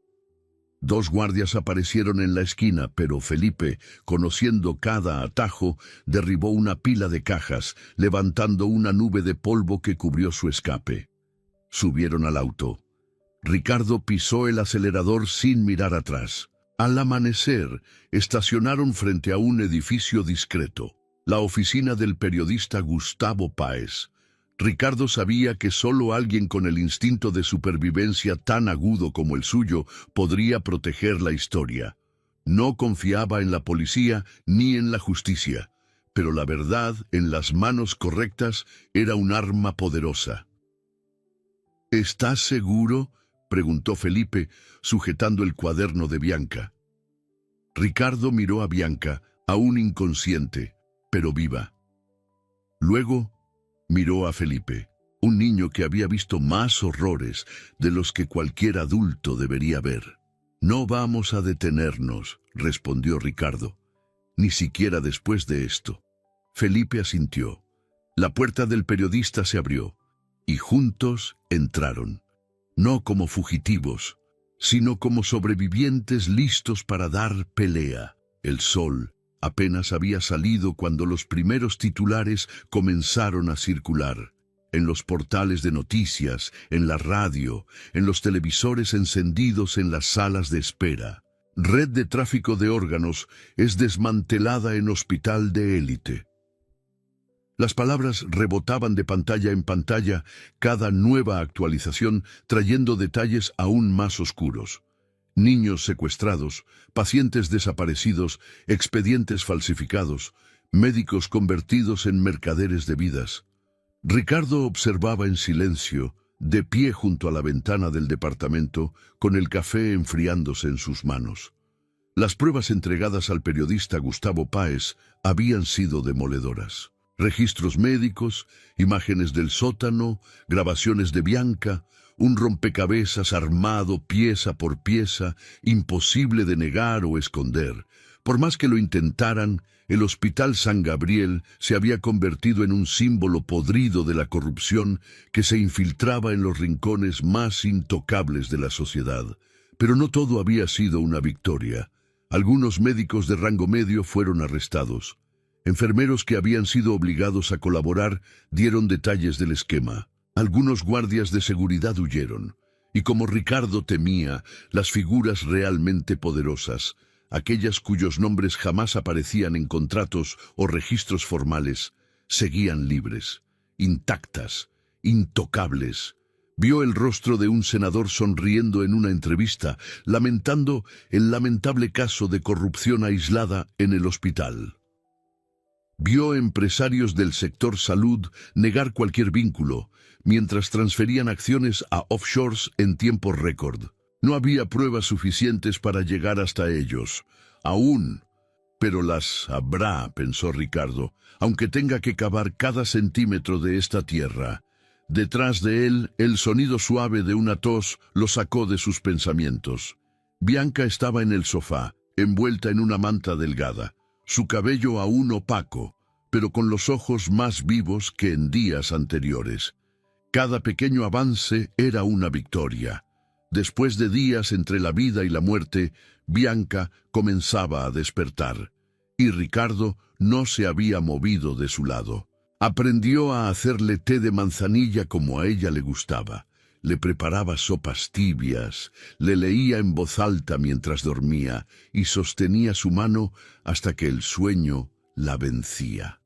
2 guardias aparecieron en la esquina, pero Felipe, conociendo cada atajo, derribó una pila de cajas, levantando una nube de polvo que cubrió su escape. Subieron al auto. Ricardo pisó el acelerador sin mirar atrás. Al amanecer, estacionaron frente a un edificio discreto, la oficina del periodista Gustavo Páez. Ricardo sabía que solo alguien con el instinto de supervivencia tan agudo como el suyo podría proteger la historia. No confiaba en la policía ni en la justicia, pero la verdad, en las manos correctas, era un arma poderosa. ¿Estás seguro?, preguntó Felipe, sujetando el cuaderno de Bianca. Ricardo miró a Bianca, aún inconsciente, pero viva. Luego miró a Felipe, un niño que había visto más horrores de los que cualquier adulto debería ver. «No vamos a detenernos», respondió Ricardo, «ni siquiera después de esto». Felipe asintió. La puerta del periodista se abrió, y juntos entraron, no como fugitivos, sino como sobrevivientes listos para dar pelea. El sol apenas había salido cuando los primeros titulares comenzaron a circular. En los portales de noticias, en la radio, en los televisores encendidos en las salas de espera. Red de tráfico de órganos es desmantelada en hospital de élite. Las palabras rebotaban de pantalla en pantalla, cada nueva actualización trayendo detalles aún más oscuros. Niños secuestrados, pacientes desaparecidos, expedientes falsificados, médicos convertidos en mercaderes de vidas. Ricardo observaba en silencio, de pie junto a la ventana del departamento, con el café enfriándose en sus manos. Las pruebas entregadas al periodista Gustavo Páez habían sido demoledoras. Registros médicos, imágenes del sótano, grabaciones de Bianca, un rompecabezas armado pieza por pieza, imposible de negar o esconder. Por más que lo intentaran, el Hospital San Gabriel se había convertido en un símbolo podrido de la corrupción que se infiltraba en los rincones más intocables de la sociedad. Pero no todo había sido una victoria. Algunos médicos de rango medio fueron arrestados. Enfermeros que habían sido obligados a colaborar dieron detalles del esquema. Algunos guardias de seguridad huyeron. Y como Ricardo temía, las figuras realmente poderosas, aquellas cuyos nombres jamás aparecían en contratos o registros formales, seguían libres, intactas, intocables. Vio el rostro de un senador sonriendo en una entrevista, lamentando el lamentable caso de corrupción aislada en el hospital. Vio empresarios del sector salud negar cualquier vínculo, mientras transferían acciones a offshores en tiempo récord. No había pruebas suficientes para llegar hasta ellos, aún, pero las habrá, pensó Ricardo, aunque tenga que cavar cada centímetro de esta tierra. Detrás de él, el sonido suave de una tos lo sacó de sus pensamientos. Bianca estaba en el sofá, envuelta en una manta delgada, su cabello aún opaco, pero con los ojos más vivos que en días anteriores. Cada pequeño avance era una victoria. Después de días entre la vida y la muerte, Bianca comenzaba a despertar, y Ricardo no se había movido de su lado. Aprendió a hacerle té de manzanilla como a ella le gustaba. Le preparaba sopas tibias, le leía en voz alta mientras dormía y sostenía su mano hasta que el sueño la vencía.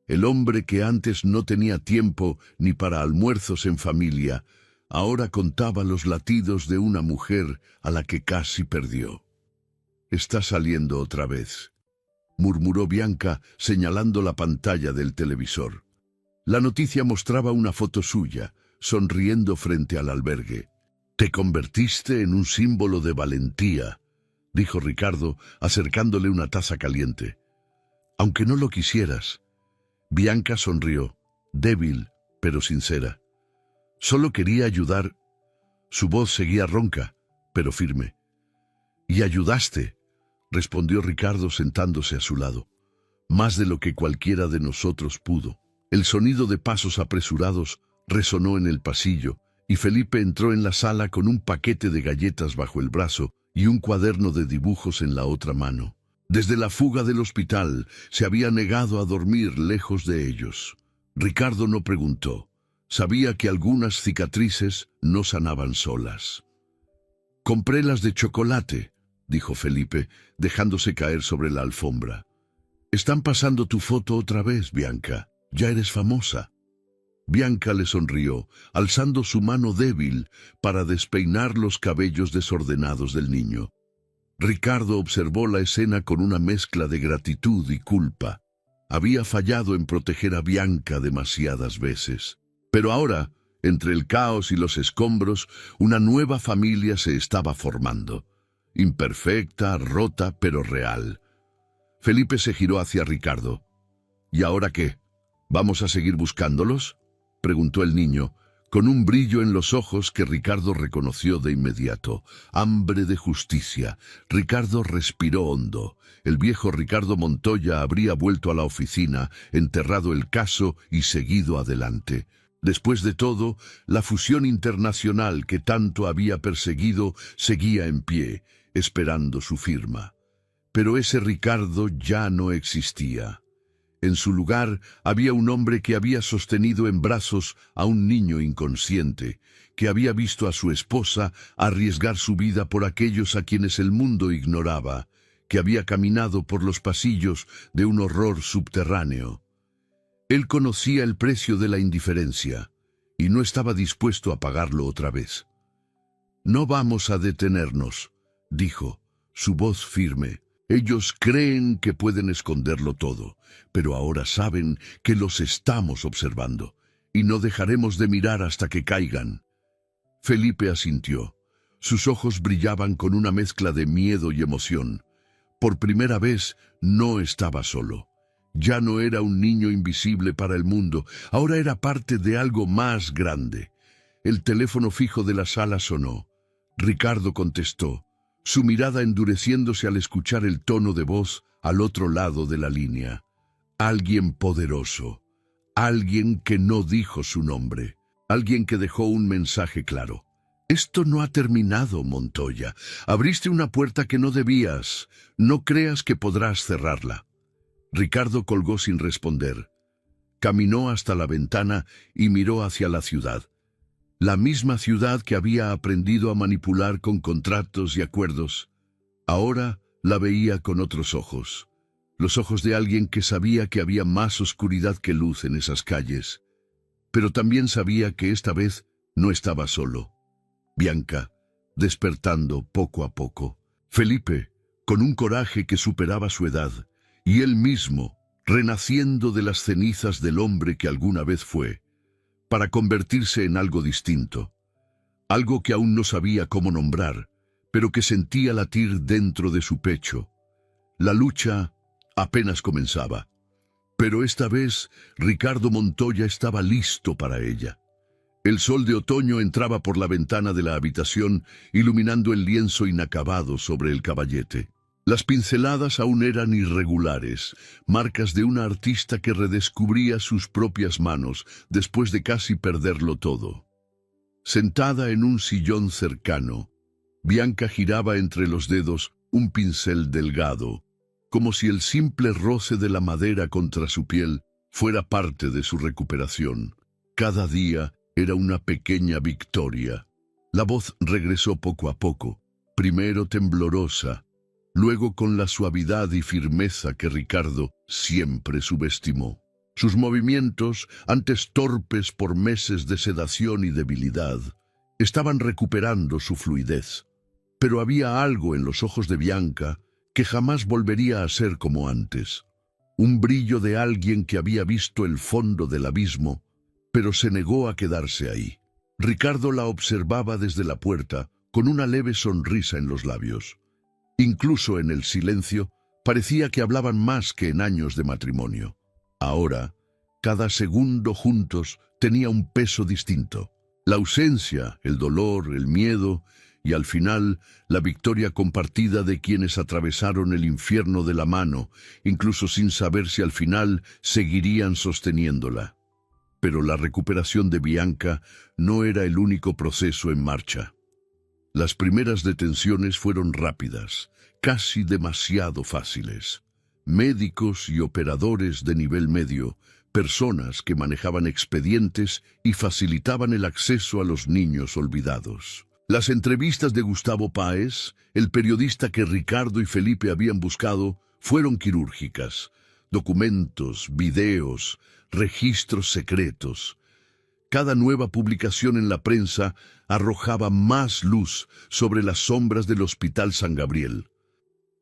El hombre que antes no tenía tiempo ni para almuerzos en familia, ahora contaba los latidos de una mujer a la que casi perdió. «Está saliendo otra vez», murmuró Bianca señalando la pantalla del televisor. La noticia mostraba una foto suya, sonriendo frente al albergue. «Te convertiste en un símbolo de valentía», dijo Ricardo, acercándole una taza caliente. «Aunque no lo quisieras». Bianca sonrió, débil, pero sincera. «Solo quería ayudar». Su voz seguía ronca, pero firme. «Y ayudaste», respondió Ricardo sentándose a su lado. «Más de lo que cualquiera de nosotros pudo». El sonido de pasos apresurados resonó en el pasillo, y Felipe entró en la sala con un paquete de galletas bajo el brazo y un cuaderno de dibujos en la otra mano. Desde la fuga del hospital, se había negado a dormir lejos de ellos. Ricardo no preguntó. Sabía que algunas cicatrices no sanaban solas. «Compré las de chocolate», dijo Felipe, dejándose caer sobre la alfombra. «Están pasando tu foto otra vez, Bianca. Ya eres famosa». Bianca le sonrió, alzando su mano débil para despeinar los cabellos desordenados del niño. Ricardo observó la escena con una mezcla de gratitud y culpa. Había fallado en proteger a Bianca demasiadas veces. Pero ahora, entre el caos y los escombros, una nueva familia se estaba formando. Imperfecta, rota, pero real. Felipe se giró hacia Ricardo. ¿Y ahora qué? ¿Vamos a seguir buscándolos?, preguntó el niño, con un brillo en los ojos que Ricardo reconoció de inmediato. Hambre de justicia. Ricardo respiró hondo. El viejo Ricardo Montoya habría vuelto a la oficina, enterrado el caso y seguido adelante. Después de todo, la fusión internacional que tanto había perseguido seguía en pie, esperando su firma. Pero ese Ricardo ya no existía. En su lugar había un hombre que había sostenido en brazos a un niño inconsciente, que había visto a su esposa arriesgar su vida por aquellos a quienes el mundo ignoraba, que había caminado por los pasillos de un horror subterráneo. Él conocía el precio de la indiferencia y no estaba dispuesto a pagarlo otra vez. «No vamos a detenernos», dijo, su voz firme. «Ellos creen que pueden esconderlo todo, pero ahora saben que los estamos observando, y no dejaremos de mirar hasta que caigan». Felipe asintió. Sus ojos brillaban con una mezcla de miedo y emoción. Por primera vez no estaba solo. Ya no era un niño invisible para el mundo, ahora era parte de algo más grande. El teléfono fijo de la sala sonó. Ricardo contestó, su mirada endureciéndose al escuchar el tono de voz al otro lado de la línea. Alguien poderoso, alguien que no dijo su nombre, alguien que dejó un mensaje claro. «Esto no ha terminado, Montoya. Abriste una puerta que no debías. No creas que podrás cerrarla». Ricardo colgó sin responder. Caminó hasta la ventana y miró hacia la ciudad. La misma ciudad que había aprendido a manipular con contratos y acuerdos. Ahora la veía con otros ojos. Los ojos de alguien que sabía que había más oscuridad que luz en esas calles. Pero también sabía que esta vez no estaba solo. Bianca, despertando poco a poco. Felipe, con un coraje que superaba su edad. Y él mismo, renaciendo de las cenizas del hombre que alguna vez fue, para convertirse en algo distinto. Algo que aún no sabía cómo nombrar, pero que sentía latir dentro de su pecho. La lucha apenas comenzaba. Pero esta vez Ricardo Montoya estaba listo para ella. El sol de otoño entraba por la ventana de la habitación, iluminando el lienzo inacabado sobre el caballete. Las pinceladas aún eran irregulares, marcas de una artista que redescubría sus propias manos después de casi perderlo todo. Sentada en un sillón cercano, Bianca giraba entre los dedos un pincel delgado, como si el simple roce de la madera contra su piel fuera parte de su recuperación. Cada día era una pequeña victoria. La voz regresó poco a poco, primero temblorosa, luego con la suavidad y firmeza que Ricardo siempre subestimó. Sus movimientos, antes torpes por meses de sedación y debilidad, estaban recuperando su fluidez. Pero había algo en los ojos de Bianca que jamás volvería a ser como antes. Un brillo de alguien que había visto el fondo del abismo, pero se negó a quedarse ahí. Ricardo la observaba desde la puerta, con una leve sonrisa en los labios. Incluso en el silencio, parecía que hablaban más que en años de matrimonio. Ahora, cada segundo juntos tenía un peso distinto. La ausencia, el dolor, el miedo y al final la victoria compartida de quienes atravesaron el infierno de la mano, incluso sin saber si al final seguirían sosteniéndola. Pero la recuperación de Bianca no era el único proceso en marcha. Las primeras detenciones fueron rápidas, casi demasiado fáciles. Médicos y operadores de nivel medio, personas que manejaban expedientes y facilitaban el acceso a los niños olvidados. Las entrevistas de Gustavo Páez, el periodista que Ricardo y Felipe habían buscado, fueron quirúrgicas. Documentos, videos, registros secretos. Cada nueva publicación en la prensa arrojaba más luz sobre las sombras del Hospital San Gabriel.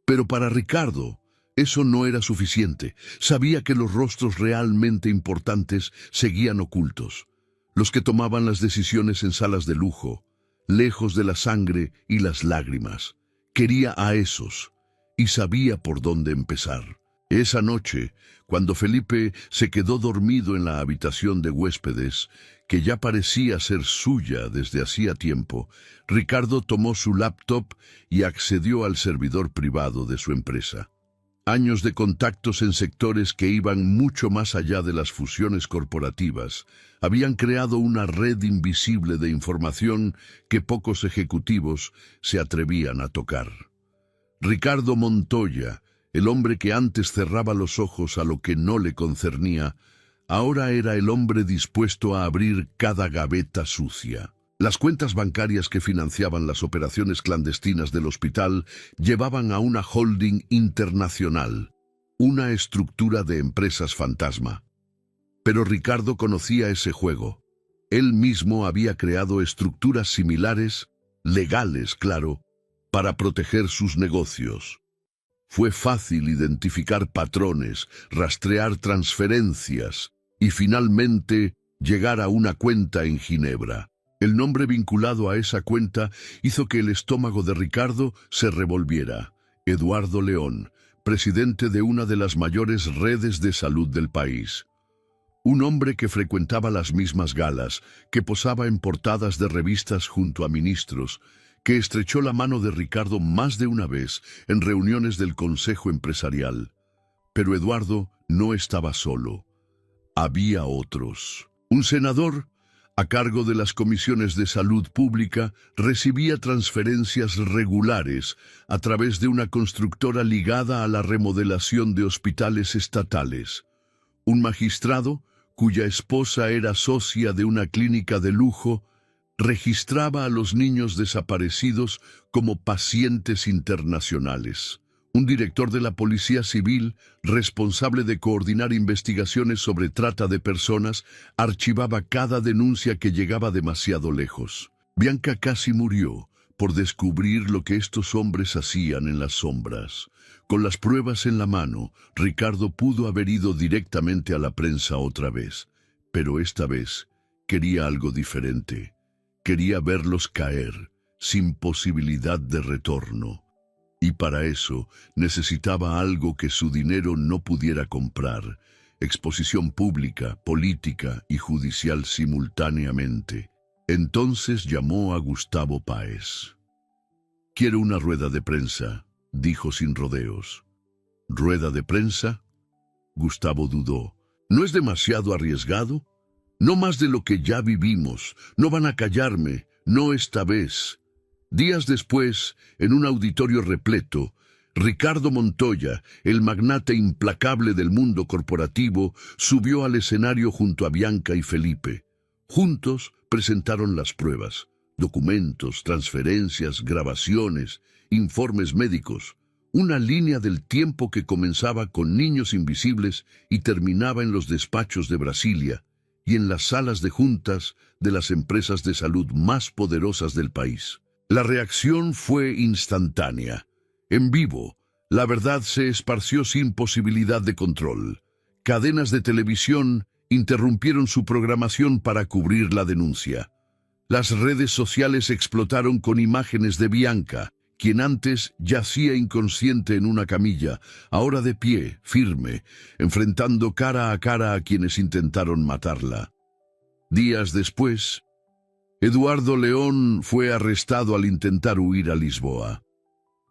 Pero para Ricardo, eso no era suficiente. Sabía que los rostros realmente importantes seguían ocultos. Los que tomaban las decisiones en salas de lujo, lejos de la sangre y las lágrimas. Quería a esos, y sabía por dónde empezar. Esa noche, cuando Felipe se quedó dormido en la habitación de huéspedes, que ya parecía ser suya desde hacía tiempo, Ricardo tomó su laptop y accedió al servidor privado de su empresa. Años de contactos en sectores que iban mucho más allá de las fusiones corporativas habían creado una red invisible de información que pocos ejecutivos se atrevían a tocar. Ricardo Montoya, el hombre que antes cerraba los ojos a lo que no le concernía, ahora era el hombre dispuesto a abrir cada gaveta sucia. Las cuentas bancarias que financiaban las operaciones clandestinas del hospital llevaban a una holding internacional, una estructura de empresas fantasma. Pero Ricardo conocía ese juego. Él mismo había creado estructuras similares, legales, claro, para proteger sus negocios. Fue fácil identificar patrones, rastrear transferencias y finalmente llegar a una cuenta en Ginebra. El nombre vinculado a esa cuenta hizo que el estómago de Ricardo se revolviera. Eduardo León, presidente de una de las mayores redes de salud del país. Un hombre que frecuentaba las mismas galas, que posaba en portadas de revistas junto a ministros, que estrechó la mano de Ricardo más de una vez en reuniones del Consejo Empresarial. Pero Eduardo no estaba solo. Había otros. Un senador, a cargo de las comisiones de salud pública, recibía transferencias regulares a través de una constructora ligada a la remodelación de hospitales estatales. Un magistrado, cuya esposa era socia de una clínica de lujo, registraba a los niños desaparecidos como pacientes internacionales. Un director de la Policía Civil, responsable de coordinar investigaciones sobre trata de personas, archivaba cada denuncia que llegaba demasiado lejos. Bianca casi murió por descubrir lo que estos hombres hacían en las sombras. Con las pruebas en la mano, Ricardo pudo haber ido directamente a la prensa otra vez, pero esta vez quería algo diferente. Quería verlos caer, sin posibilidad de retorno. Y para eso necesitaba algo que su dinero no pudiera comprar: exposición pública, política y judicial simultáneamente. Entonces llamó a Gustavo Páez. «Quiero una rueda de prensa», dijo sin rodeos. «¿Rueda de prensa?». Gustavo dudó. «¿No es demasiado arriesgado? No más de lo que ya vivimos. No van a callarme, no esta vez». Días después, en un auditorio repleto, Ricardo Montoya, el magnate implacable del mundo corporativo, subió al escenario junto a Bianca y Felipe. Juntos presentaron las pruebas, documentos, transferencias, grabaciones, informes médicos, una línea del tiempo que comenzaba con niños invisibles y terminaba en los despachos de Brasilia y en las salas de juntas de las empresas de salud más poderosas del país. La reacción fue instantánea. En vivo, la verdad se esparció sin posibilidad de control. Cadenas de televisión interrumpieron su programación para cubrir la denuncia. Las redes sociales explotaron con imágenes de Bianca, quien antes yacía inconsciente en una camilla, ahora de pie, firme, enfrentando cara a quienes intentaron matarla. Días después, Eduardo León fue arrestado al intentar huir a Lisboa.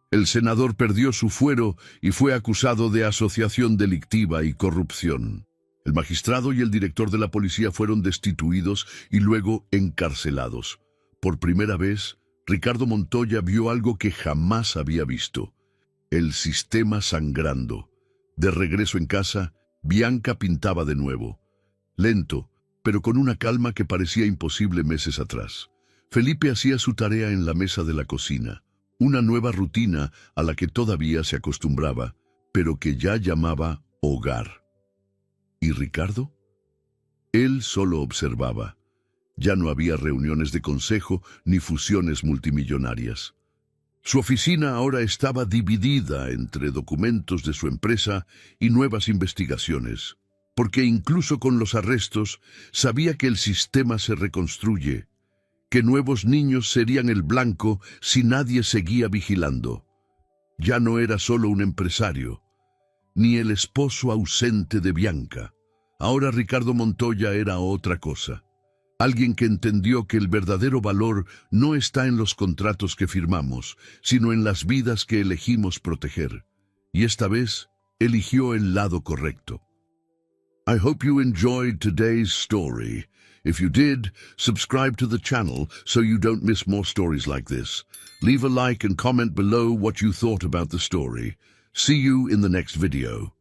El senador perdió su fuero y fue acusado de asociación delictiva y corrupción. El magistrado y el director de la policía fueron destituidos y luego encarcelados. Por primera vez, Ricardo Montoya vio algo que jamás había visto: el sistema sangrando. De regreso en casa, Bianca pintaba de nuevo. Lento, pero con una calma que parecía imposible meses atrás. Felipe hacía su tarea en la mesa de la cocina, una nueva rutina a la que todavía se acostumbraba, pero que ya llamaba hogar. ¿Y Ricardo? Él solo observaba. Ya no había reuniones de consejo ni fusiones multimillonarias. Su oficina ahora estaba dividida entre documentos de su empresa y nuevas investigaciones, porque incluso con los arrestos sabía que el sistema se reconstruye, que nuevos niños serían el blanco si nadie seguía vigilando. Ya no era solo un empresario, ni el esposo ausente de Bianca. Ahora Ricardo Montoya era otra cosa. Alguien que entendió que el verdadero valor no está en los contratos que firmamos, sino en las vidas que elegimos proteger. Y esta vez eligió el lado correcto. I hope you enjoyed today's story. If you did, subscribe to the channel so you don't miss more stories like this. Leave a like and comment below what you thought about the story. See you in the next video.